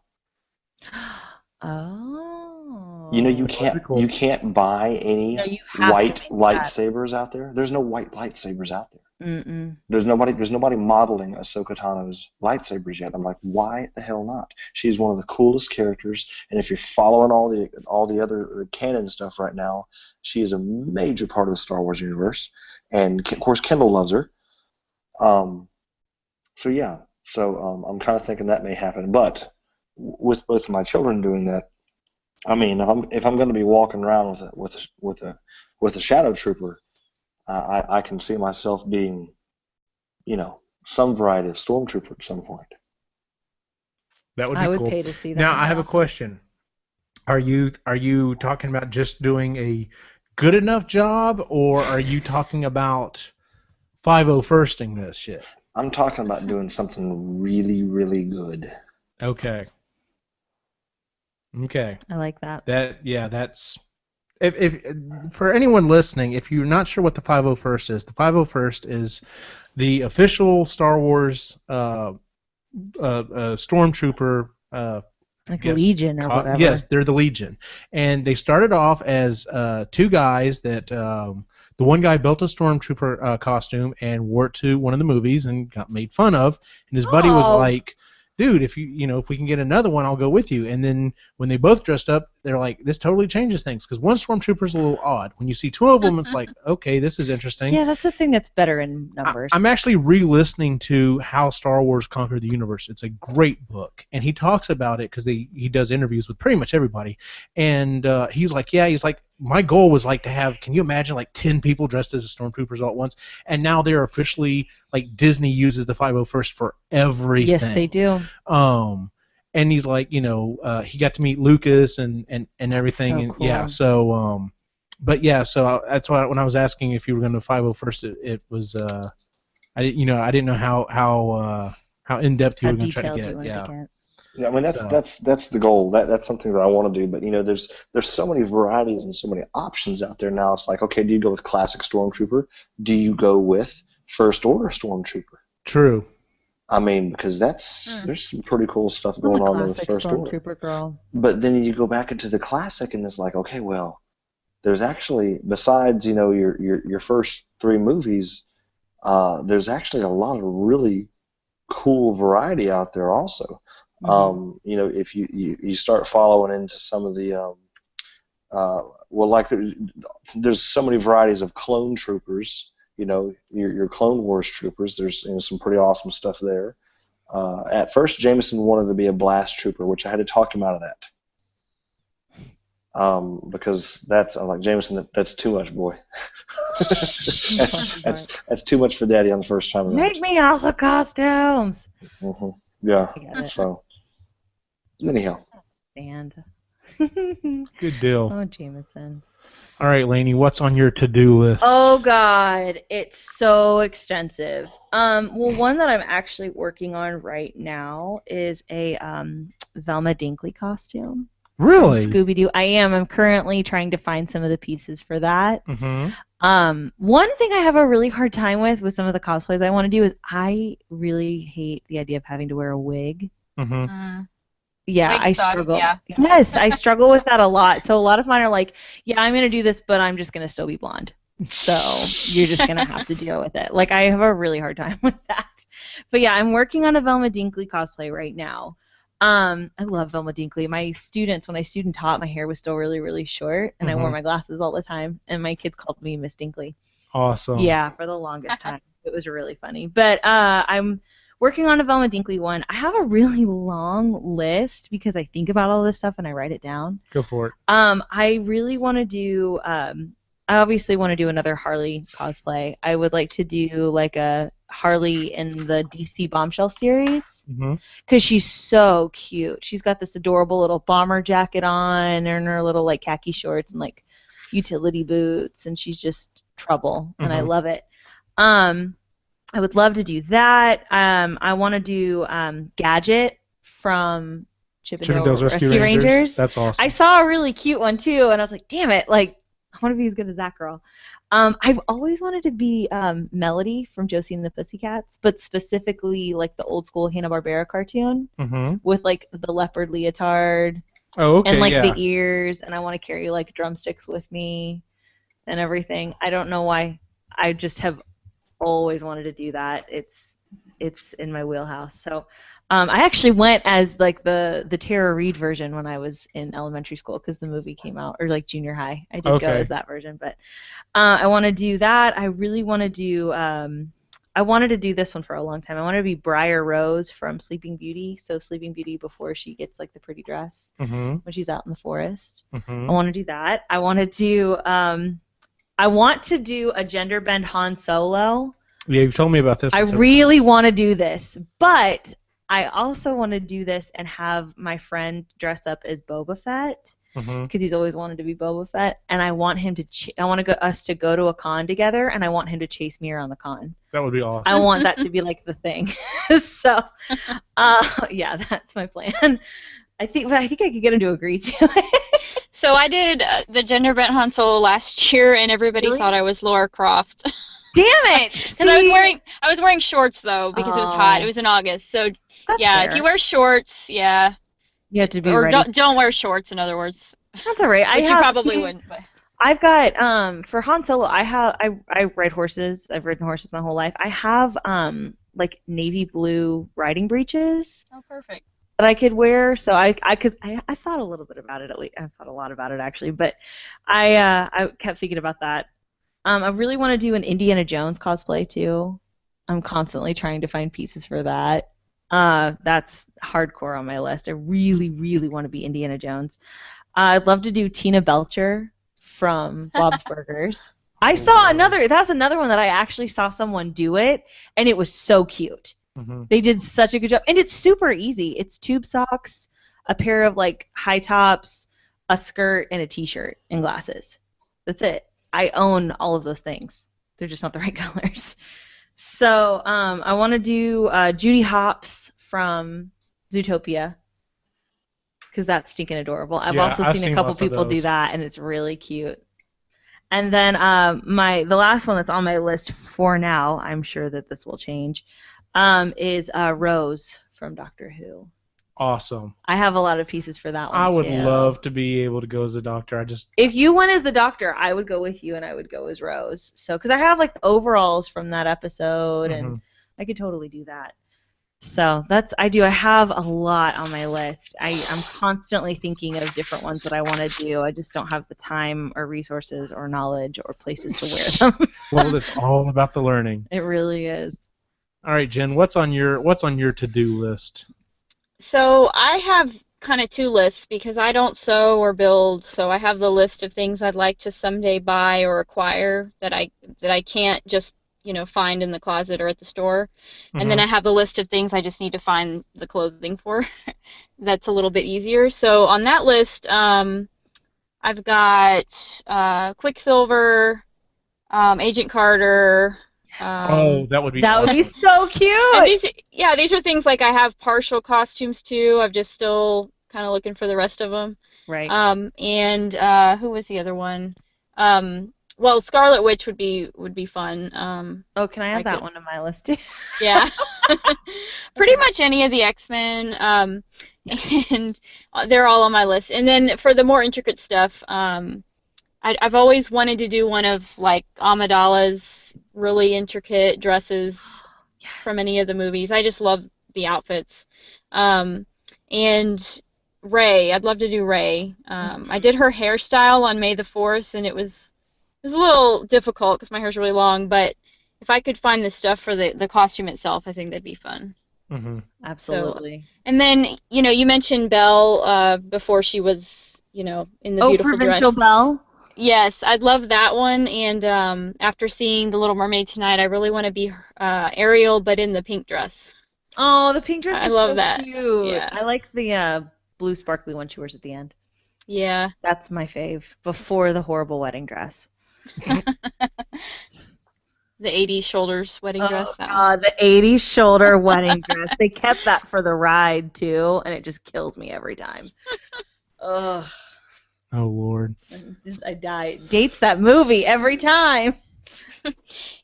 Oh. You can't buy any white lightsabers out there. There's no white lightsabers out there. Mm-mm. There's nobody modeling Ahsoka Tano's lightsabers yet. I'm like, why the hell not? She's one of the coolest characters, and if you're following all the other canon stuff right now, she is a major part of the Star Wars universe, and of course Kendall loves her. So yeah, I'm kind of thinking that may happen, but with both of my children doing that, I mean, if I'm going to be walking around with a shadow trooper, I can see myself being, some variety of stormtrooper at some point. That would be I would cool. pay to see that. Now I have a question. Are you talking about just doing a good enough job, or are you talking about 501sting this shit? I'm talking about doing something really, really good. Okay. I like that. That's if for anyone listening, if you're not sure what the 501st is, the 501st is the official Star Wars stormtrooper. Like Yes, Legion or whatever. yes, they're the Legion, and they started off as two guys that the one guy built a stormtrooper costume and wore it to one of the movies and got made fun of, and his buddy was Oh. like, "Dude, if if we can get another one, I'll go with you." And then when they both dressed up, they're like, "This totally changes things," because one stormtrooper's a little odd. When you see two of them, it's like, okay, this is interesting. Yeah, that's the thing that's better in numbers. I'm actually re-listening to How Star Wars Conquered the Universe. It's a great book, and he talks about it because he does interviews with pretty much everybody, and he's like, my goal was like to have, can you imagine like 10 people dressed as stormtroopers all at once, and now they're officially like Disney uses the 501st for everything. Yes, they do. And he's like, he got to meet Lucas and everything, so and cool. yeah, so but yeah, so that's why when I was asking if you were going to 501st, it was I didn't know how in depth you How were going to try detailed to you get. wanted Yeah. to get. Yeah, I mean that's the goal. That's something that I want to do. But there's so many varieties and so many options out there now. It's like, okay, do you go with classic Stormtrooper? Do you go with First Order Stormtrooper? True. I mean, because there's some pretty cool stuff I'm going a on there with classic First Order. Stormtrooper girl. But then you go back into the classic, and it's like, okay, well, there's actually, besides your first three movies, there's actually a lot of really cool variety out there also. If you start following into some of the there's so many varieties of clone troopers. Your Clone Wars troopers. There's some pretty awesome stuff there. At first, Jameson wanted to be a blast trooper, which I had to talk him out of that. Because I'm like, Jameson, that's too much, boy. that's too much for Daddy on the first time around. Make me all the costumes. Mm-hmm. Yeah. I get it. So anyhow. And Good deal. oh, Jameson. All right, Lainey, what's on your to-do list? Oh God, it's so extensive. Well, one that I'm actually working on right now is a Velma Dinkley costume. Really? Scooby-Doo. I am. I'm currently trying to find some of the pieces for that. Mm-hmm. One thing I have a really hard time with some of the cosplays I want to do is I really hate the idea of having to wear a wig. Mm-hmm. Yeah, Wig I stuff, struggle. yeah. Yes, I struggle with that a lot. So a lot of mine are like, yeah, I'm going to do this, but I'm just going to still be blonde. So you're just going to have to deal with it. Like, I have a really hard time with that. But yeah, I'm working on a Velma Dinkley cosplay right now. I love Velma Dinkley. My students, when I student taught, my hair was still really, really short, and I wore my glasses all the time, and my kids called me Miss Dinkley. Awesome. Yeah, for the longest time. It was really funny. But I'm working on a Velma Dinkley one. I have a really long list because I think about all this stuff and I write it down. Go for it. I really want to do, I obviously want to do another Harley cosplay. I would like to do like a Harley in the DC Bombshell series because she's so cute. She's got this adorable little bomber jacket on and her little like khaki shorts and like utility boots, and she's just trouble, and I love it. I would love to do that. I want to do Gadget from Chippendales Rescue Rangers. That's awesome. I saw a really cute one too, and I was like, damn it, like I want to be as good as that girl. I've always wanted to be Melody from Josie and the Pussycats, but specifically like the old school Hanna-Barbera cartoon with like the leopard leotard and like the ears, and I want to carry like drumsticks with me and everything. I don't know why. I just have always wanted to do that. It's in my wheelhouse. So I actually went as like the Tara Reid version when I was in elementary school because the movie came out, or like junior high. I did go as that version, but I want to do that. I really want to do. I wanted to do this one for a long time. I wanted to be Briar Rose from Sleeping Beauty. So Sleeping Beauty before she gets like the pretty dress when she's out in the forest. I want to do that. I want to do. I want to do a gender bend Han Solo. Yeah, you've told me about this. I really want to do this, but I also want to do this and have my friend dress up as Boba Fett because he's always wanted to be Boba Fett, and I want him to. I want us to go to a con together, and I want him to chase me around the con. That would be awesome. I want that to be like the thing. So, yeah, that's my plan. but I think I could get him to agree to it. So I did the gender bent Han Solo last year, and everybody Really? thought I was Laura Croft. Damn it! Because I was wearing shorts though because it was hot. It was in August, so That's yeah. fair. If you wear shorts, yeah, You have to be or ready. don't wear shorts. In other words, That's all right. which you probably wouldn't. But I've got for Han Solo. I ride horses. I've ridden horses my whole life. I have like navy blue riding breeches oh, perfect. that I could wear. So I thought a little bit about it at least. I thought a lot about it actually, but I kept thinking about that. I really want to do an Indiana Jones cosplay too. I'm constantly trying to find pieces for that. That's hardcore on my list. I really, really want to be Indiana Jones. I'd love to do Tina Belcher from Bob's Burgers. I saw that's another one that I actually saw someone do it, and it was so cute. Mm-hmm. They did such a good job, and it's super easy. It's tube socks, a pair of like high tops, a skirt, and a t-shirt and glasses. That's it. I own all of those things. They're just not the right colors. So I want to do Judy Hopps from Zootopia because that's stinking adorable. I've also seen a couple people do that, and it's really cute. And then the last one that's on my list for now, I'm sure that this will change, is Rose from Doctor Who. Awesome. I have a lot of pieces for that one, I would too. love to be able to go as a doctor. If you went as the doctor, I would go with you, and I would go as Rose. So, because I have like the overalls from that episode, and I could totally do that. So I have a lot on my list. I'm constantly thinking of different ones that I want to do. I just don't have the time or resources or knowledge or places to wear them. Well, it's all about the learning. It really is. All right, Jen, what's on your to-do list? So I have kind of two lists because I don't sew or build. So I have the list of things I'd like to someday buy or acquire that I can't just find in the closet or at the store. And then I have the list of things I just need to find the clothing for. That's a little bit easier. So on that list, I've got Quicksilver, Agent Carter. That would be That awesome. would be so cute. And these are things like I have partial costumes too. I'm just still kind of looking for the rest of them. Right. And who was the other one? Well, Scarlet Witch would be fun. Can I add that one to my list too? Yeah. Pretty much any of the X-Men, and they're all on my list. And then for the more intricate stuff, I've always wanted to do one of like Amidala's really intricate dresses from any of the movies. I just love the outfits. And Rey, I'd love to do Rey. I did her hairstyle on May the 4th, and it was a little difficult because my hair's really long, but if I could find the stuff for the costume itself, I think that'd be fun. Mm-hmm. Absolutely. So, and then, you mentioned Belle before she was, in the beautiful Provincial dress. Belle? Yes, I'd love that one, and after seeing The Little Mermaid tonight, I really want to be Ariel, but in the pink dress. Oh, the pink dress is love so that. cute. Yeah. I like the blue sparkly one she wears at the end. Yeah. That's my fave, before the horrible wedding dress. The 80s shoulders wedding dress. That one. The 80s shoulder wedding dress. They kept that for the ride, too, and it just kills me every time. Ugh. Oh, Lord. I die. It dates that movie every time.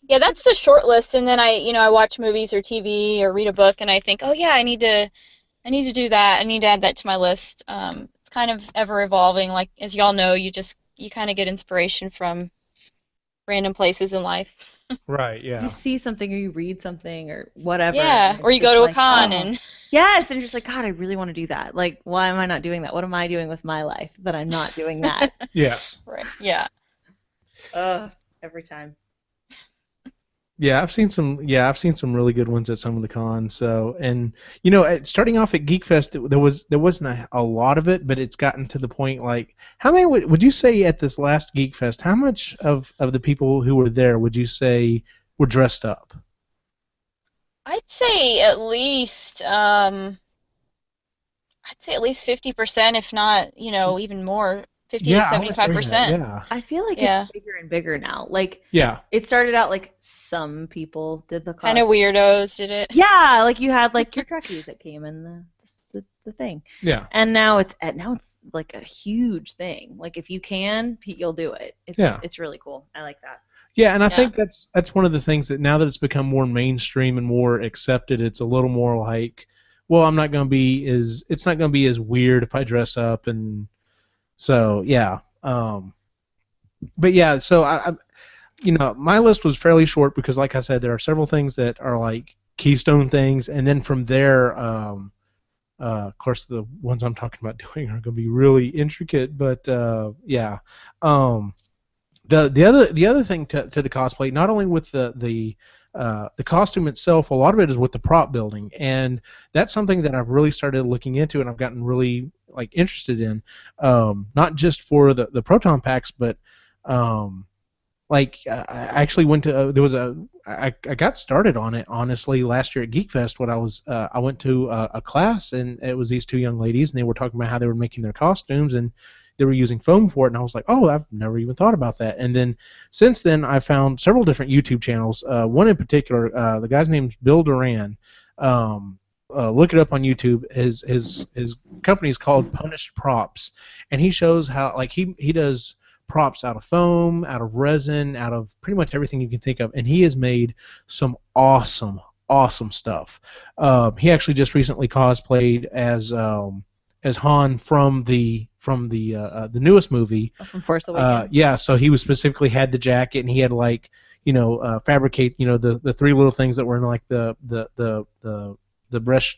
Yeah, that's the short list, and then I watch movies or TV or read a book, and I think, oh yeah, I need to do that. I need to add that to my list. It's kind of ever evolving. Like, as y'all know, you kind of get inspiration from random places in life. Right, yeah. You see something or you read something or whatever. Yeah, or you go to a con and... Yes, and you're just like, God, I really want to do that. Like, why am I not doing that? What am I doing with my life that I'm not doing that? Yes. Right, yeah. Every time. Yeah, I've seen some really good ones at some of the cons. So, and starting off at Geek Fest, there wasn't a lot of it, but it's gotten to the point like, how many would you say at this last Geek Fest? How much of the people who were there would you say were dressed up? I'd say at least 50%, if not even more. 50 to 75%. Yeah. I feel like it's bigger and bigger now. Like, it started out like some people did the cosplay. Kind of weirdos did it. Yeah, like you had like your Trekkies that came in the thing. Yeah. And now it's like a huge thing. Like if you can, you'll do it. It's really cool. I like that. Yeah, and I Yeah. think that's one of the things that now that it's become more mainstream and more accepted, it's a little more like, well, it's not going to be as weird if I dress up, and so yeah. But yeah, so my list was fairly short because, like I said, there are several things that are like keystone things, and then from there, of course, the ones I'm talking about doing are going to be really intricate. But yeah, the other thing to the cosplay, not only with the costume itself, a lot of it is with the prop building, and that's something that I've really started looking into, and I've gotten really like interested in, not just for the proton packs, but I actually went to I got started on it honestly last year at Geek Fest when I went to a class, and it was these two young ladies, and they were talking about how they were making their costumes, and they were using foam for it, and I was like, oh, I've never even thought about that. And then since then, I found several different YouTube channels. One in particular, the guy's name's Bill Duran. Look it up on YouTube. His company is called Punished Props, and he shows how like he does props out of foam, out of resin, out of pretty much everything you can think of, and he has made some awesome stuff. He actually just recently cosplayed as Han from the newest movie. From Force Awakens. Yeah, so he was specifically had the jacket, and he had like fabricate the three little things that were in like the breast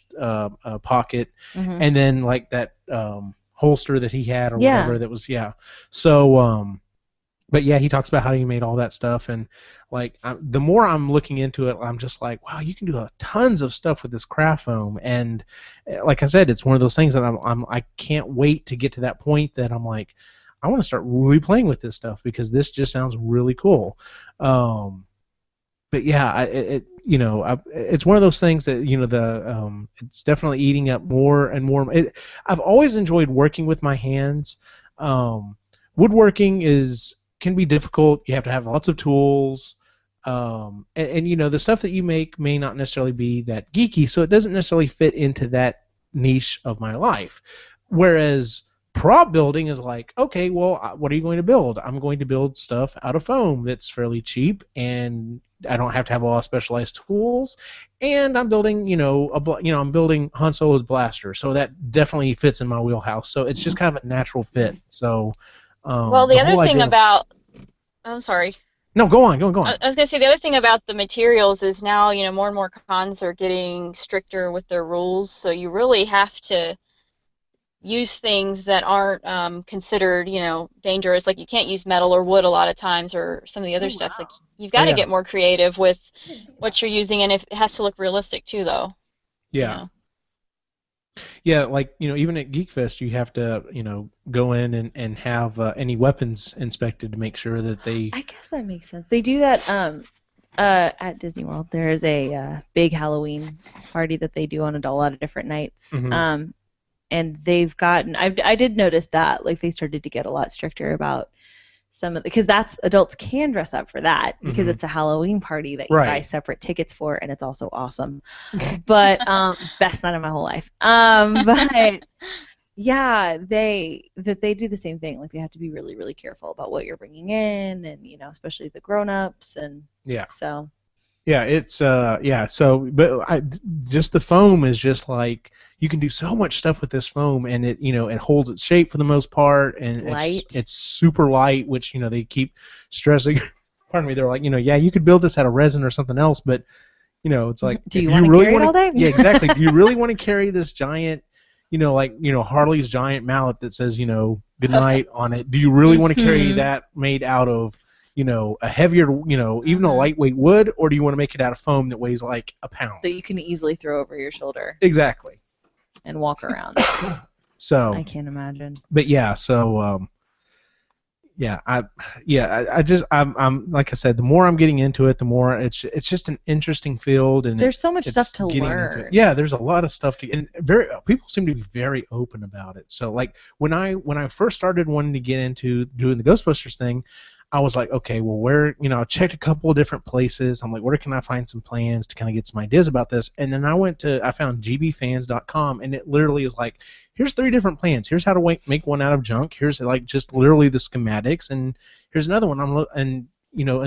pocket, and then like that holster that he had or whatever that was so but yeah, he talks about how he made all that stuff, and like the more I'm looking into it, I'm just like, wow, you can do tons of stuff with this craft foam, and like I said, it's one of those things that I can't wait to get to that point that I'm like, I want to start really playing with this stuff because this just sounds really cool. But yeah, it's one of those things that it's definitely eating up more and more. I've always enjoyed working with my hands. Woodworking can be difficult. You have to have lots of tools, and the stuff that you make may not necessarily be that geeky, so it doesn't necessarily fit into that niche of my life. Whereas prop building is like, okay, well, what are you going to build? I'm going to build stuff out of foam that's fairly cheap, and I don't have to have a lot of specialized tools, and I'm building, I'm building Han Solo's blaster, so that definitely fits in my wheelhouse. So it's just kind of a natural fit. So, well, the other thing about, I'm sorry. No, go on. I was going to say the other thing about the materials is now, more and more cons are getting stricter with their rules, so you really have to use things that aren't considered, dangerous. Like you can't use metal or wood a lot of times, or some of the other stuff. Like you've got to get more creative with what you're using, and it has to look realistic too, though. Yeah. Yeah, like even at Geek Fest, you have to go in and have any weapons inspected to make sure that they. I guess that makes sense. They do that at Disney World. There is a big Halloween party that they do on a lot of different nights. Mm-hmm. And they've gotten. I did notice that like they started to get a lot stricter about some of because that's adults can dress up for that because it's a Halloween party that you buy separate tickets for, and it's also awesome. But best night of my whole life. But yeah, they do the same thing. Like they have to be really, really careful about what you're bringing in, and especially the grown-ups, and so. Yeah, it's So, but just the foam is just like you can do so much stuff with this foam, and it it holds its shape for the most part, and it's super light, which they keep stressing. Pardon me, they're like you could build this out of resin or something else, but it's like do you want to carry it all day? Yeah, exactly. Do you really want to carry this giant, Harley's giant mallet that says good night on it? Do you really want to carry that made out of a heavier, even a lightweight wood, or do you want to make it out of foam that weighs like a pound? So you can easily throw over your shoulder. Exactly. And walk around. So. I can't imagine. But yeah, so I'm like I said, the more I'm getting into it, the more it's just an interesting field, and there's so much stuff to learn. Yeah, there's a lot of stuff and people seem to be very open about it. So like when I first started wanting to get into doing the Ghostbusters thing, I was like, okay, well, where, I checked a couple of different places. I'm like, where can I find some plans to kind of get some ideas about this? And then I found gbfans.com, and it literally is like, here's 3 different plans. Here's how to make one out of junk. Here's like just literally the schematics, and here's another one. In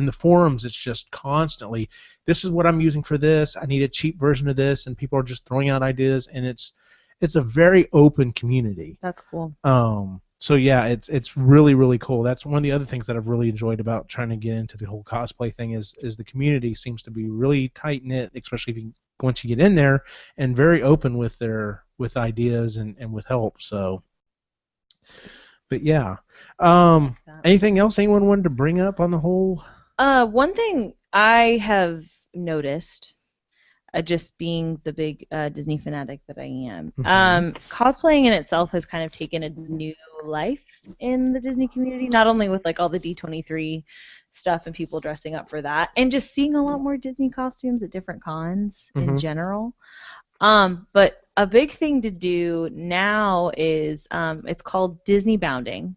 the forums, it's just constantly, this is what I'm using for this. I need a cheap version of this, and people are just throwing out ideas, and it's a very open community. That's cool. So yeah, it's really, really cool. That's one of the other things that I've really enjoyed about trying to get into the whole cosplay thing is the community seems to be really tight knit, especially once you get in there, and very open with ideas and with help. So, but yeah, anything else anyone wanted to bring up on the whole? One thing I have noticed, just being the big Disney fanatic that I am, cosplaying in itself has kind of taken a new life in the Disney community, not only with like all the D23 stuff and people dressing up for that, and just seeing a lot more Disney costumes at different cons in general. But a big thing to do now is it's called Disney bounding.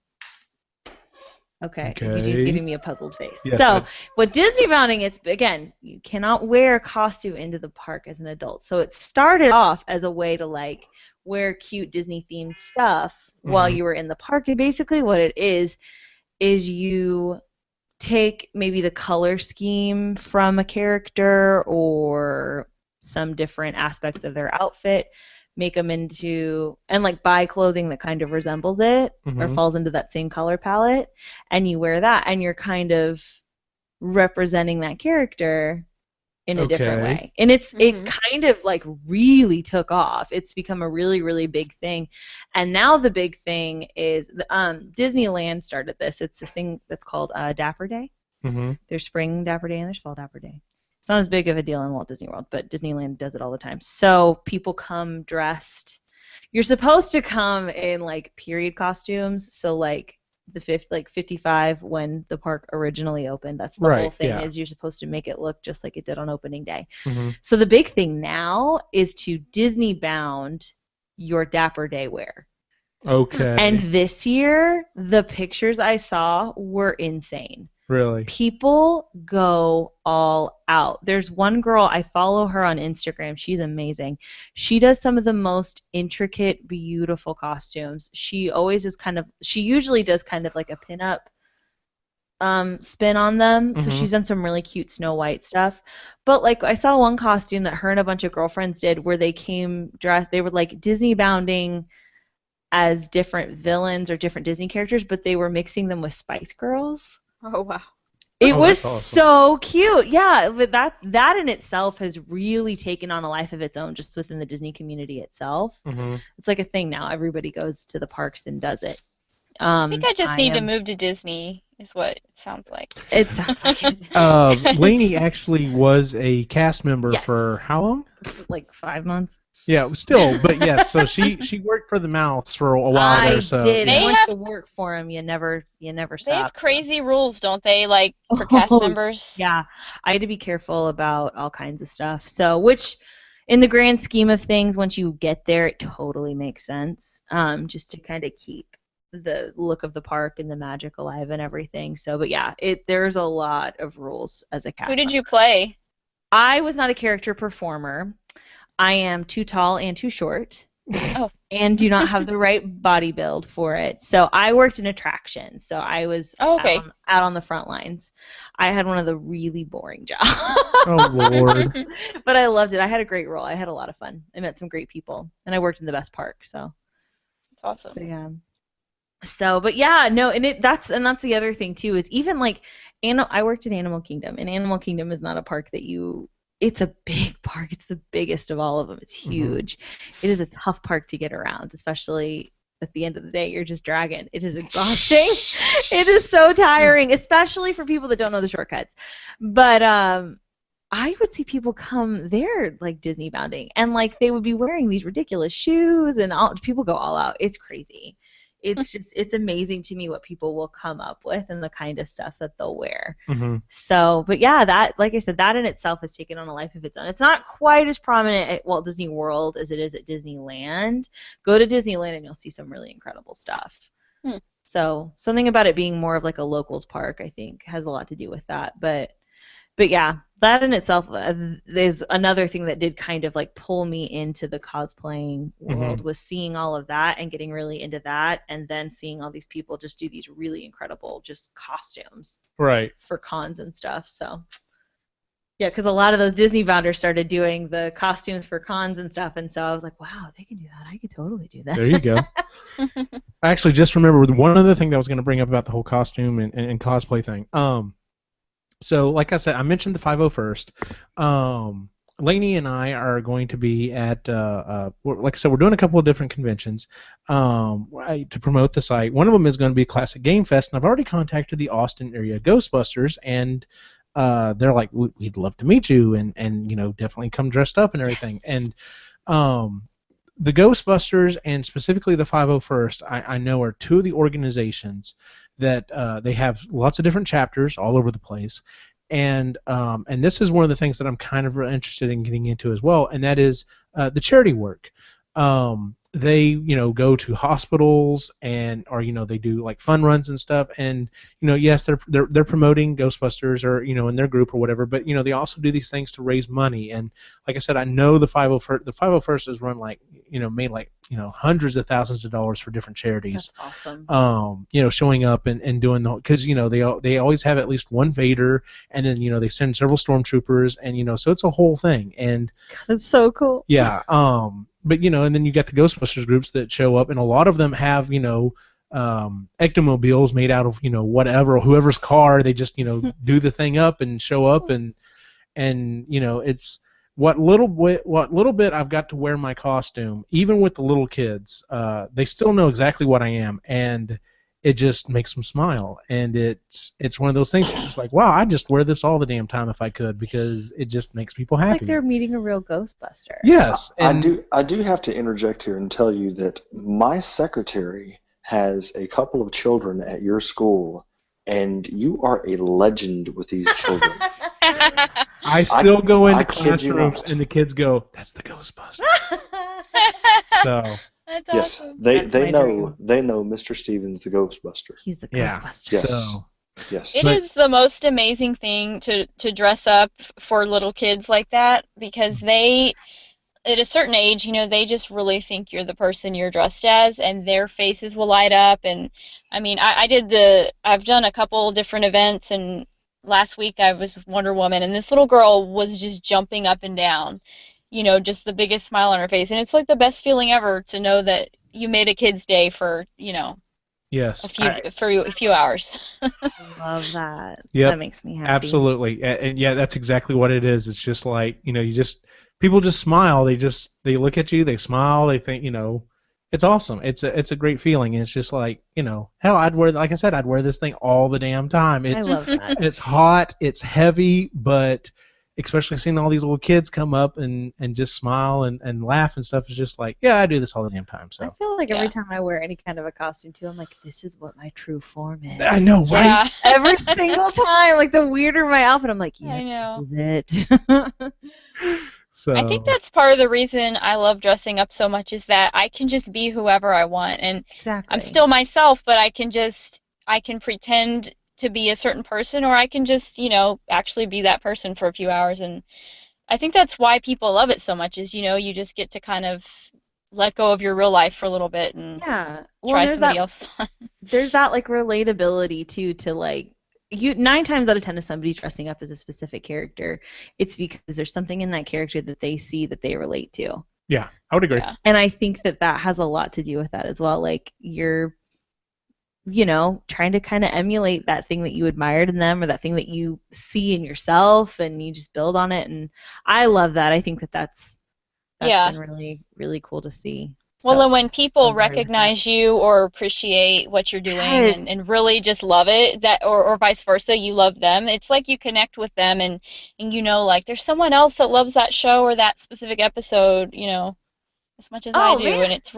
Okay. Eugene's giving me a puzzled face. Yes, so, what Disney bounding is, again, you cannot wear a costume into the park as an adult. So it started off as a way to like wear cute Disney themed stuff while you were in the park. And basically what it is you take maybe the color scheme from a character or some different aspects of their outfit, make them into, and like buy clothing that kind of resembles it or falls into that same color palette, and you wear that, and you're kind of representing that character in a different way. And it kind of like really took off. It's become a really, really big thing. And now the big thing is Disneyland started this. It's this thing that's called Dapper Day. There's spring Dapper Day and there's fall Dapper Day. It's not as big of a deal in Walt Disney World, but Disneyland does it all the time. So people come dressed. You're supposed to come in like period costumes. So like 55 when the park originally opened. That's the whole thing. Is you're supposed to make it look just like it did on opening day. So the big thing now is to Disney bound your Dapper Day wear. Okay. And this year, the pictures I saw were insane. Really? People go all out. There's one girl, I follow her on Instagram. She's amazing. She does some of the most intricate, beautiful costumes. She usually does kind of like a pinup spin on them. So she's done some really cute Snow White stuff. But like I saw one costume that her and a bunch of girlfriends did where they came dressed, they were like Disney bounding as different villains or different Disney characters, but they were mixing them with Spice Girls. Oh, wow. It was awesome. So cute. Yeah, but that in itself has really taken on a life of its own just within the Disney community itself. It's like a thing now. Everybody goes to the parks and does it. I think I just need to move to Disney is what it sounds like. It sounds like it. Lainey actually was a cast member for how long? Like 5 months. Yeah, still, but yes. So she worked for the Mouse for a while there. So I did. They Once have to work for him, you never stop. They have crazy rules, don't they? Like for cast members. Yeah, I had to be careful about all kinds of stuff. So, which, in the grand scheme of things, once you get there, it totally makes sense. Just to kind of keep the look of the park and the magic alive and everything. So, but yeah, there's a lot of rules as a cast member. Who did you play? I was not a character performer. I am too tall and too short. And do not have the right body build for it. So I worked in attractions. So I was out on the front lines. I had one of the really boring jobs. Oh, Lord. But I loved it. I had a great role. I had a lot of fun. I met some great people. And I worked in the best park. So that's awesome. But, yeah. So, but yeah, no, and that's the other thing too is even like, I worked in Animal Kingdom, and Animal Kingdom is not a park that it's a big park. It's the biggest of all of them. It's huge. It is a tough park to get around, especially at the end of the day. You're just dragging. It is exhausting. It is so tiring, especially for people that don't know the shortcuts. But I would see people come there like Disney bounding, and like they would be wearing these ridiculous shoes, and people go all out. It's crazy. It's amazing to me what people will come up with and the kind of stuff that they'll wear. So, but yeah, that, like I said, that in itself has taken on a life of its own. It's not quite as prominent at Walt Disney World as it is at Disneyland. Go to Disneyland and you'll see some really incredible stuff. So something about it being more of like a locals park, I think, has a lot to do with that. But yeah, that in itself is another thing that did kind of like pull me into the cosplaying world, was seeing all of that and getting really into that, and then seeing all these people just do these really incredible just costumes for cons and stuff. So yeah, because a lot of those Disney founders started doing the costumes for cons and stuff, and so I was like, wow, they can do that. I could totally do that. There you go. I actually just remembered one other thing that I was going to bring up about the whole costume and cosplay thing. So, like I said, I mentioned the 501st. Lainey and I are going to be at, like I said, we're doing a couple of different conventions to promote the site. One of them is going to be Classic Game Fest, and I've already contacted the Austin area Ghostbusters, and they're like, we'd love to meet you, and definitely come dressed up and everything. Yes. And the Ghostbusters and specifically the 501st, I know are two of the organizations that they have lots of different chapters all over the place, and this is one of the things that I'm kind of interested in getting into as well, and that is the charity work. They go to hospitals or they do like fun runs and stuff, and yes, they're promoting Ghostbusters or in their group or whatever, but they also do these things to raise money. And like I said, I know the 501st is run made hundreds of thousands of dollars for different charities. That's awesome. Showing up and doing because they always have at least one Vader, and then they send several stormtroopers, and so it's a whole thing. And that's so cool. Yeah. But and then you got the Ghostbusters groups that show up, and a lot of them have ectomobiles made out of whatever, whoever's car. They just do the thing up and show up, and it's what little bit I've got to wear my costume. Even with the little kids, they still know exactly what I am, and it just makes them smile. And it's one of those things. It's like, wow, I'd just wear this all the damn time if I could, because it just makes people happy. It's like they're meeting a real Ghostbuster. Yes. I do have to interject here and tell you that my secretary has a couple of children at your school, and you are a legend with these children. I still go into classrooms and the kids go, "That's the Ghostbuster." So. That's yes, awesome. they know Mr. Stevens the Ghostbuster. He's the Ghostbuster. Yes. So. Yes. It is the most amazing thing to dress up for little kids like that, because they, at a certain age, they just really think you're the person you're dressed as, and their faces will light up. And I mean, I've done a couple different events, and last week I was Wonder Woman, and this little girl was just jumping up and down, just the biggest smile on her face. And it's like the best feeling ever to know that you made a kid's day for, yes, a few hours. I love that. Yep, that makes me happy. Absolutely. And yeah, that's exactly what it is. It's just like, people just smile. They look at you, they smile, they think, it's awesome. It's a great feeling. And it's just like, hell, I'd wear this thing all the damn time. I love that. It's hot, it's heavy, but especially seeing all these little kids come up and just smile and laugh and stuff is just like, yeah, I do this all the damn time. So I feel like every time I wear any kind of a costume too, I'm like, this is what my true form is. I know, right? Yeah. Every single time, like the weirder my outfit, I'm like, I know. this is it. So I think that's part of the reason I love dressing up so much, is that I can just be whoever I want, and exactly. I'm still myself, but I can pretend to be a certain person, or I can just, actually be that person for a few hours. And I think that's why people love it so much, is, you just get to kind of let go of your real life for a little bit and try somebody else. There's that like relatability too, to like, 9 times out of 10 if somebody's dressing up as a specific character, it's because there's something in that character that they see that they relate to. Yeah, I would agree. Yeah. And I think that has a lot to do with that as well. Like, you're trying to kind of emulate that thing that you admired in them, or that thing that you see in yourself, and you just build on it. And I love that. I think that's been really, really cool to see. Well, and when people recognize you or appreciate what you're doing, and really just love it, or vice versa, you love them, it's like you connect with them, and like there's someone else that loves that show or that specific episode, as much as I do, man. And it's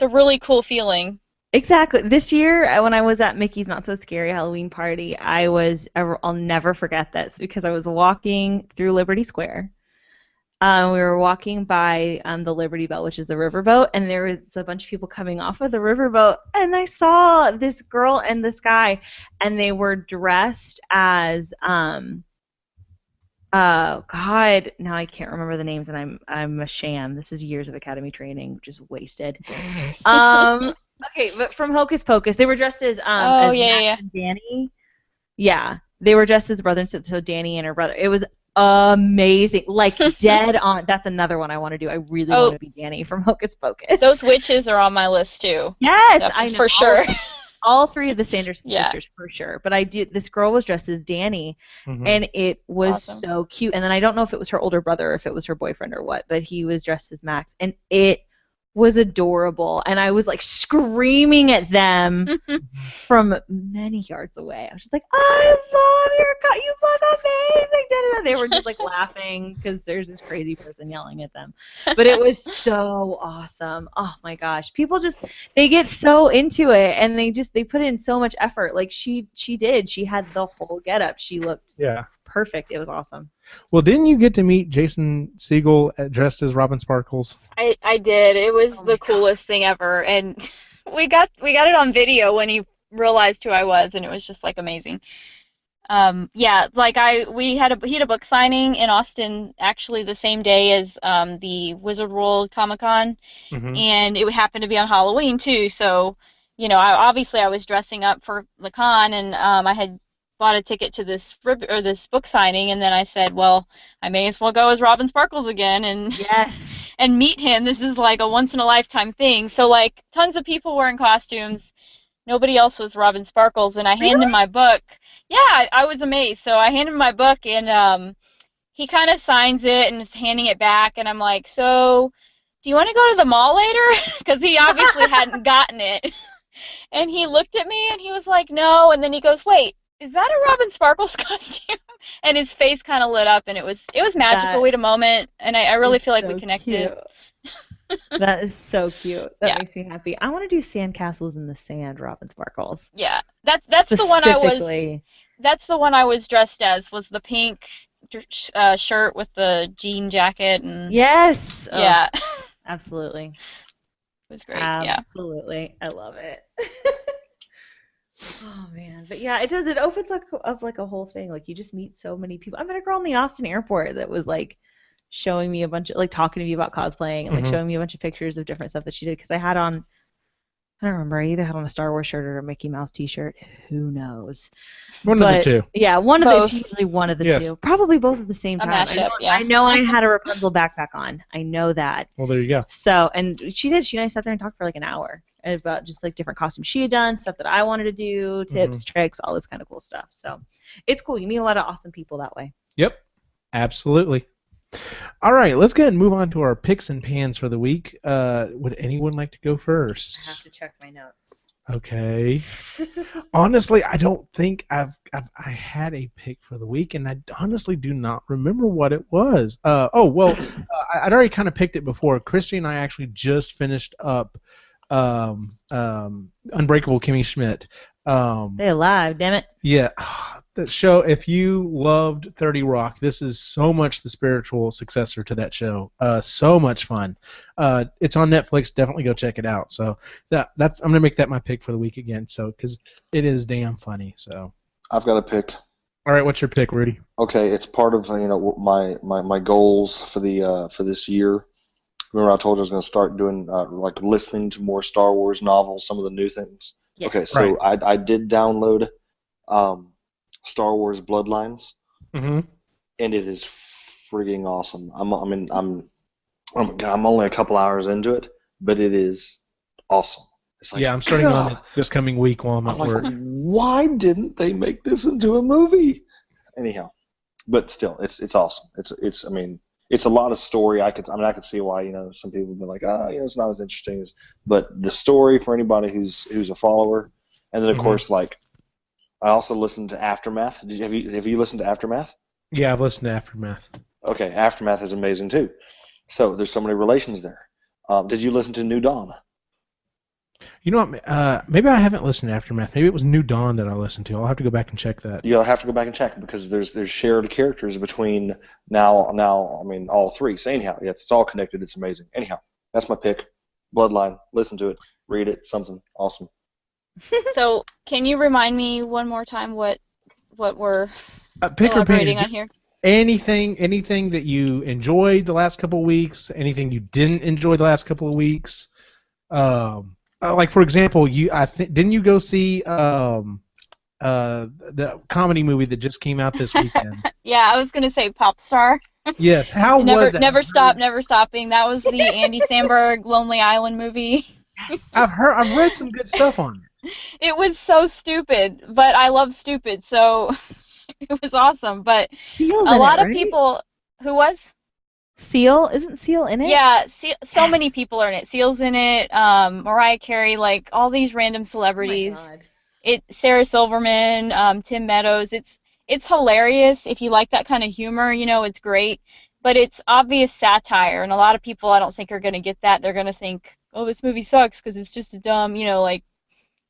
a really cool feeling. Exactly. This year, when I was at Mickey's Not So Scary Halloween party, I'll never forget this, because I was walking through Liberty Square, We were walking by the Liberty Bell, which is the riverboat, and there was a bunch of people coming off of the riverboat, and I saw this girl and this guy, and they were dressed as God, now I can't remember the names, and I'm a sham. This is years of academy training, just wasted. Okay, but from Hocus Pocus, they were dressed as Oh, as yeah, Max yeah. and Danny. Yeah, they were dressed as brother and sister, so Danny and her brother. It was amazing, like dead on. That's another one I want to do. I really Oh. want to be Danny from Hocus Pocus. Those witches are on my list too. Yes, Definitely, I know. for sure. All three of the Sanderson Yeah. sisters for sure. But I do. This girl was dressed as Danny, Mhm. and it was Awesome. so cute. And then I don't know if it was her older brother or if it was her boyfriend or what, but he was dressed as Max, and it was adorable. And I was like screaming at them from many yards away. I was just like, I love your cut. You look amazing. Da-da-da. They were just like laughing because there's this crazy person yelling at them. But it was so awesome. Oh my gosh. People just, they get so into it, and they put in so much effort. Like she did. She had the whole getup. She looked Yeah. perfect. It was awesome. Well, didn't you get to meet Jason Segel dressed as Robin Sparkles? I did. It was Oh my the coolest thing ever, and we got it on video when he realized who I was, and it was just like amazing. Yeah, like he had a book signing in Austin actually the same day as the Wizard World Comic Con, Mm-hmm. and it happened to be on Halloween too. So, I was dressing up for the con, and I had bought a ticket to this book signing, and then I said, well, I may as well go as Robin Sparkles again and Yes. and meet him. This is like a once in a lifetime thing. So like tons of people were in costumes. Nobody else was Robin Sparkles, and I handed him my book. Yeah, I was amazed. So I handed him my book, and he kind of signs it and is handing it back, and I'm like, so do you want to go to the mall later? Because he obviously hadn't gotten it. And he looked at me and he was like, no. And then he goes, wait, is that a Robin Sparkles costume? And his face kind of lit up, and it was magical. That Wait a moment, and I really feel like we so connected. cute. That is so cute. That Yeah. makes me happy. I want to do sandcastles in the sand, Robin Sparkles. Yeah, that's the one I was. Specifically. That's the one I was dressed as. Was the pink shirt with the jean jacket and Yes. Oh, yeah, it absolutely. was great. Yeah. Absolutely. I love it. Oh man, but yeah, it does. It opens up like a whole thing. Like you just meet so many people. I met a girl in the Austin airport that was like showing me a bunch of like talking to me about cosplaying and like Mhm. showing me a bunch of pictures of different stuff that she did because I had on. I don't remember. I either had on a Star Wars shirt or a Mickey Mouse T-shirt. Who knows? One of the But two. yeah, one of Both. the usually one of the Yes. two. Probably both at the same A time. mashup, yeah. I know I had a Rapunzel backpack on. I know that. Well, there you go. So, and she did. She and I sat there and talked for like an hour about just like different costumes she had done, stuff that I wanted to do, tips, tricks, all this kind of cool stuff. So, it's cool. You meet a lot of awesome people that way. Yep. Absolutely. All right, let's go ahead and move on to our picks and pans for the week. Would anyone like to go first? to check my notes. Okay. Honestly, I don't think I had a pick for the week, and I honestly do not remember what it was. I'd already kind of picked it before. Christy and I actually just finished up Unbreakable Kimmy Schmidt. Stay alive, damn it. Yeah, that show. If you loved 30 Rock, this is so much the spiritual successor to that show. So much fun. It's on Netflix. Definitely go check it out. So that's I'm gonna make that my pick for the week again. So because it is damn funny. So I've got a pick. all right, what's your pick, Rudy? Okay, it's part of my goals for the for this year. Remember, I told you I was going to start doing like listening to more Star Wars novels, some of the new things. Yes. Okay, so I did download Star Wars Bloodlines, Mm-hmm. and it is frigging awesome. I'm only a couple hours into it, but it is awesome. It's like, Yeah, I'm starting on God. it this coming week while I'm at I'm like, work. why didn't they make this into a movie? Anyhow, but still, it's awesome. It's a lot of story. I could see why some people have been like, it's not as interesting as, but the story for anybody who's a follower, and then of Mhm. course like I also listened to Aftermath. Have you listened to Aftermath? Yeah, I've listened to Aftermath. Okay, Aftermath is amazing too. So there's so many relations there. Did you listen to New Dawn? You know what? Maybe I haven't listened to Aftermath. Maybe it was New Dawn that I listened to. I'll have to go back and check that. You'll have to go back and check because there's shared characters between now. I mean, all three. So anyhow, yes, it's all connected. It's amazing. Anyhow, that's my pick. Bloodline. Listen to it. Read it. Something awesome. So, can you remind me one more time what we're Pick or elaborating pain. on here? Anything that you enjoyed the last couple of weeks. Anything you didn't enjoy the last couple of weeks. Like for example, didn't you go see the comedy movie that just came out this weekend? Yeah, I was gonna say Pop Star. Yes. How was that? Never Stop, Never Stopping. That was the Andy Samberg Lonely Island movie. I've read some good stuff on it. It was so stupid, but I love stupid, so it was awesome. But Seal's a in lot it, of right? people who was. Seal? Isn't Seal in it? Yeah, so Yes. many people are in it. Seal's in it, Mariah Carey, like all these random Oh my celebrities. God. Sarah Silverman, Tim Meadows. It's hilarious if you like that kind of humor. It's great, but it's obvious satire, and a lot of people I don't think are gonna get that. They're gonna think, oh, this movie sucks because it's just a dumb, like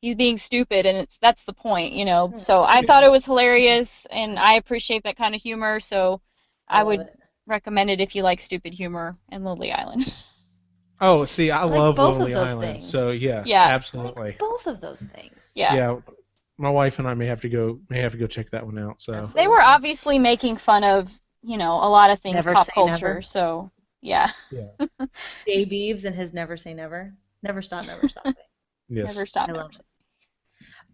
he's being stupid, and that's the point. So I thought it was hilarious, and I appreciate that kind of humor. So I love would it. recommend it if you like stupid humor and Lonely Island. Oh, see, I like love both of Lonely those Island. things. So yes, Yeah. absolutely. Both of those things. Yeah. Yeah. My wife and I may have to go check that one out. So Absolutely. They were obviously making fun of, a lot of things Never pop say culture. never. So yeah, Jay Beebs and his Never Say Never. Never stop thing. yes. never stop. I Never love stop.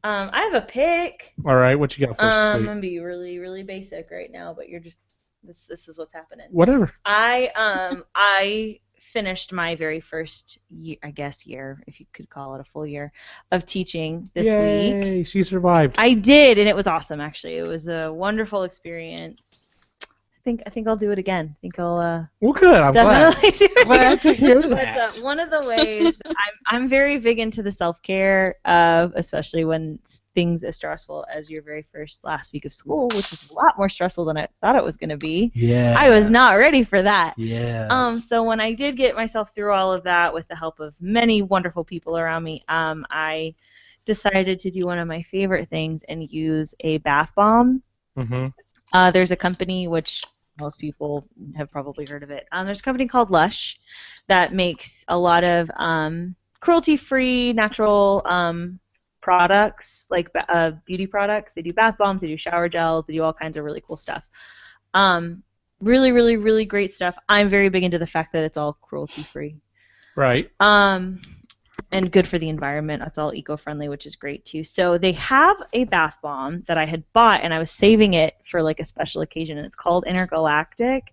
I have a pick. All right, what you got for us this I'm week? gonna be really, really basic right now, but you're just this is what's happening. Whatever. I finished my very first year, I guess if you could call it a full year, of teaching this week. Yay, she survived. I did, and it was awesome. Actually, it was a wonderful experience. I think I'll do it again. I think I'll Well, good. I'm glad. definitely do it Glad to again. hear But, that. one of the ways I'm very big into the self-care, especially when things as stressful as your very last week of school, which was a lot more stressful than I thought it was going to be. Yeah. I was not ready for that. Yes. So when I did get myself through all of that with the help of many wonderful people around me, I decided to do one of my favorite things and use a bath bomb. Mm-hmm. There's a company which most people have probably heard of it. There's a company called Lush that makes a lot of cruelty-free, natural products, like beauty products. They do bath bombs, they do shower gels, they do all kinds of really cool stuff. Really, really, really great stuff. I'm very big into the fact that it's all cruelty-free. Right. And good for the environment. It's all eco-friendly, which is great too. So they have a bath bomb that I had bought, and I was saving it for like a special occasion, and it's called Intergalactic,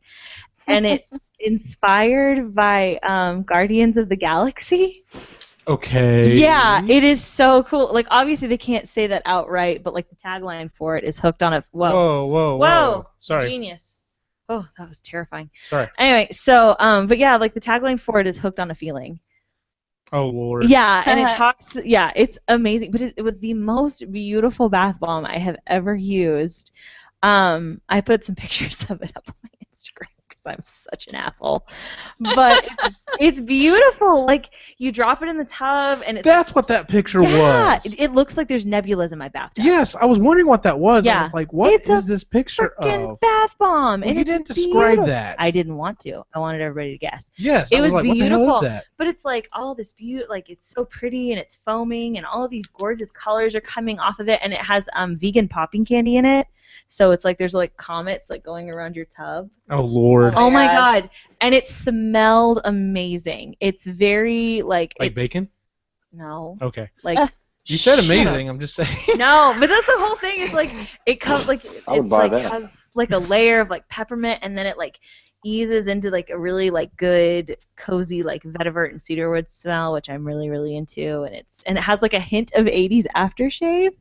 and it's inspired by Guardians of the Galaxy. Okay. Yeah, it is so cool. Like obviously they can't say that outright, but like the tagline for it is hooked on a whoa. Sorry. Genius. Oh, that was terrifying. Sorry. Anyway, so but yeah, like the tagline for it is hooked on a feeling. Oh Lord. Yeah, and it talks. Yeah, it's amazing. But it was the most beautiful bath bomb I have ever used. I put some pictures of it up on my Instagram because I'm such an asshole. But it's beautiful. Like you drop it in the tub, and it's That's what that picture yeah, was. it looks like there's nebulas in my bathtub. Yes, I was wondering what that was. I Yeah. was like, what It's is a this picture Freaking of? bath bomb. Well, And you it's didn't describe beautiful. that. I didn't want to. I wanted everybody to guess. Yes. It I was was like, what the hell beautiful. is that? But it's like all this beauty, like it's so pretty and it's foaming and all of these gorgeous colors are coming off of it, and it has vegan popping candy in it. So it's like there's like comets like going around your tub. Oh Lord. Oh my God. God. And it smelled amazing. It's very Like it's, bacon? No. Okay. Like You said shut up. amazing. I'm just saying. No, but that's the whole thing. It's like it comes like I would it's buy like that. has like a layer of like peppermint, and then it like eases into like a really like good cozy like vetiver and cedarwood smell, which I'm really really into, and it has like a hint of 80s aftershave.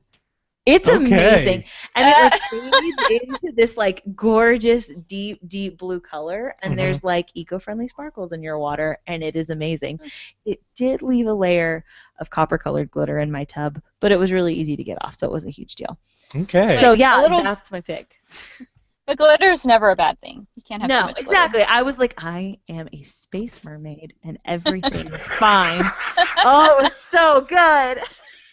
It's Okay. amazing, and it like fades into this like gorgeous deep blue color, and Mhm. there's like eco-friendly sparkles in your water, and it is amazing. It did leave a layer of copper-colored glitter in my tub, but it was really easy to get off, so it wasn't a huge deal. Okay. So yeah, A little- that's my pick. But glitter's never a bad thing. You can't have too No, much glitter. exactly. I was like, I am a space mermaid, and everything is fine. Oh, it was so good.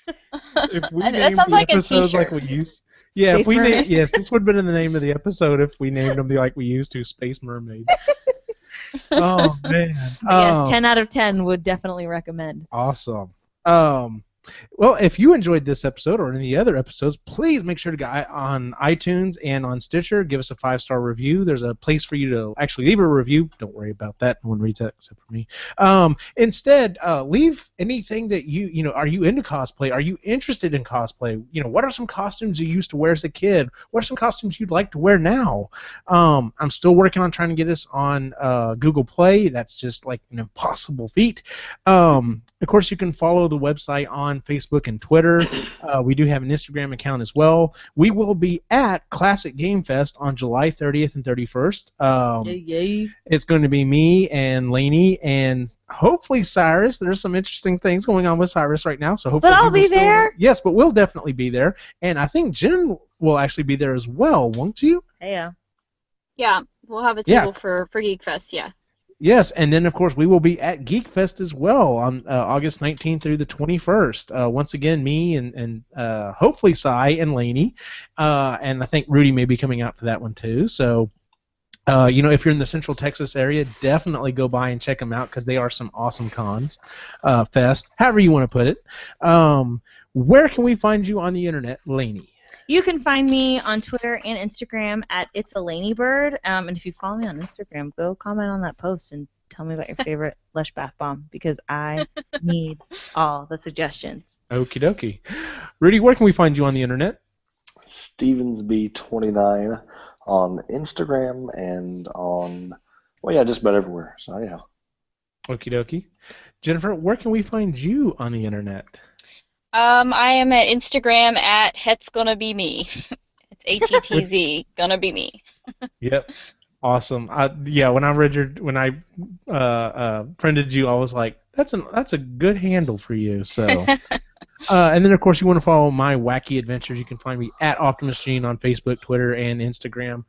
If we That named sounds the like a episodes like t-shirt. we used, yeah, if Space we named, Mermaid. yes, this would have been in the name of the episode if we named them like we used to, Space Mermaid. Oh man. But yes, 10 out of 10 would definitely recommend. Awesome. Well, if you enjoyed this episode or any other episodes, please make sure to go on iTunes and on Stitcher. Give us a 5-star review. There's a place for you to actually leave a review. Don't worry about that. No one reads that except for me. Instead, leave anything that you know. Are you into cosplay? Are you interested in cosplay? You know, what are some costumes you used to wear as a kid? What are some costumes you'd like to wear now? I'm still working on trying to get this on Google Play. That's just like an impossible feat. Of course, you can follow the website on Facebook and Twitter. We do have an Instagram account as well. We will be at Classic Game Fest on July 30th and 31st. Yay. It's going to be me and Lainey and hopefully Cyrus. There's some interesting things going on with Cyrus right now, so hopefully But I'll he will be still- there. Yes, but we'll definitely be there, and I think Jen will actually be there as well, won't you? Yeah. Yeah, we'll have a Yeah. table for Geek Fest, yeah. Yes, and then of course we will be at Geek Fest as well on August 19th through the 21st. Once again, me and hopefully Cy and Lainey, and I think Rudy may be coming out for that one too. So, you know, if you're in the Central Texas area, definitely go by and check them out because they are some awesome cons, fest, however you want to put it. Where can we find you on the internet, Lainey? You can find me on Twitter and Instagram at It's a Laney Bird. And if you follow me on Instagram, go comment on that post and tell me about your favorite Lush Bath Bomb because I need all the suggestions. Okie dokie. Rudy, where can we find you on the internet? StevensB29 on Instagram and on, well, yeah, just about everywhere. So, yeah. Okie dokie. Jennifer, where can we find you on the internet? I am at Instagram at Het's Gonna Be Me. It's HETZ, gonna be me. Yep. Awesome. Yeah, when I friended you, I was like, that's a good handle for you. So, and then of course you want to follow my wacky adventures. You can find me at Optimus Gene on Facebook, Twitter, and Instagram.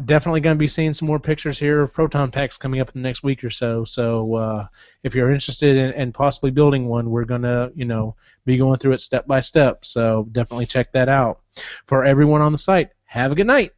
Definitely going to be seeing some more pictures here of proton packs coming up in the next week or so. So if you're interested in possibly building one, we're going to, you know, be going through it step by step. So definitely check that out. For everyone on the site, have a good night.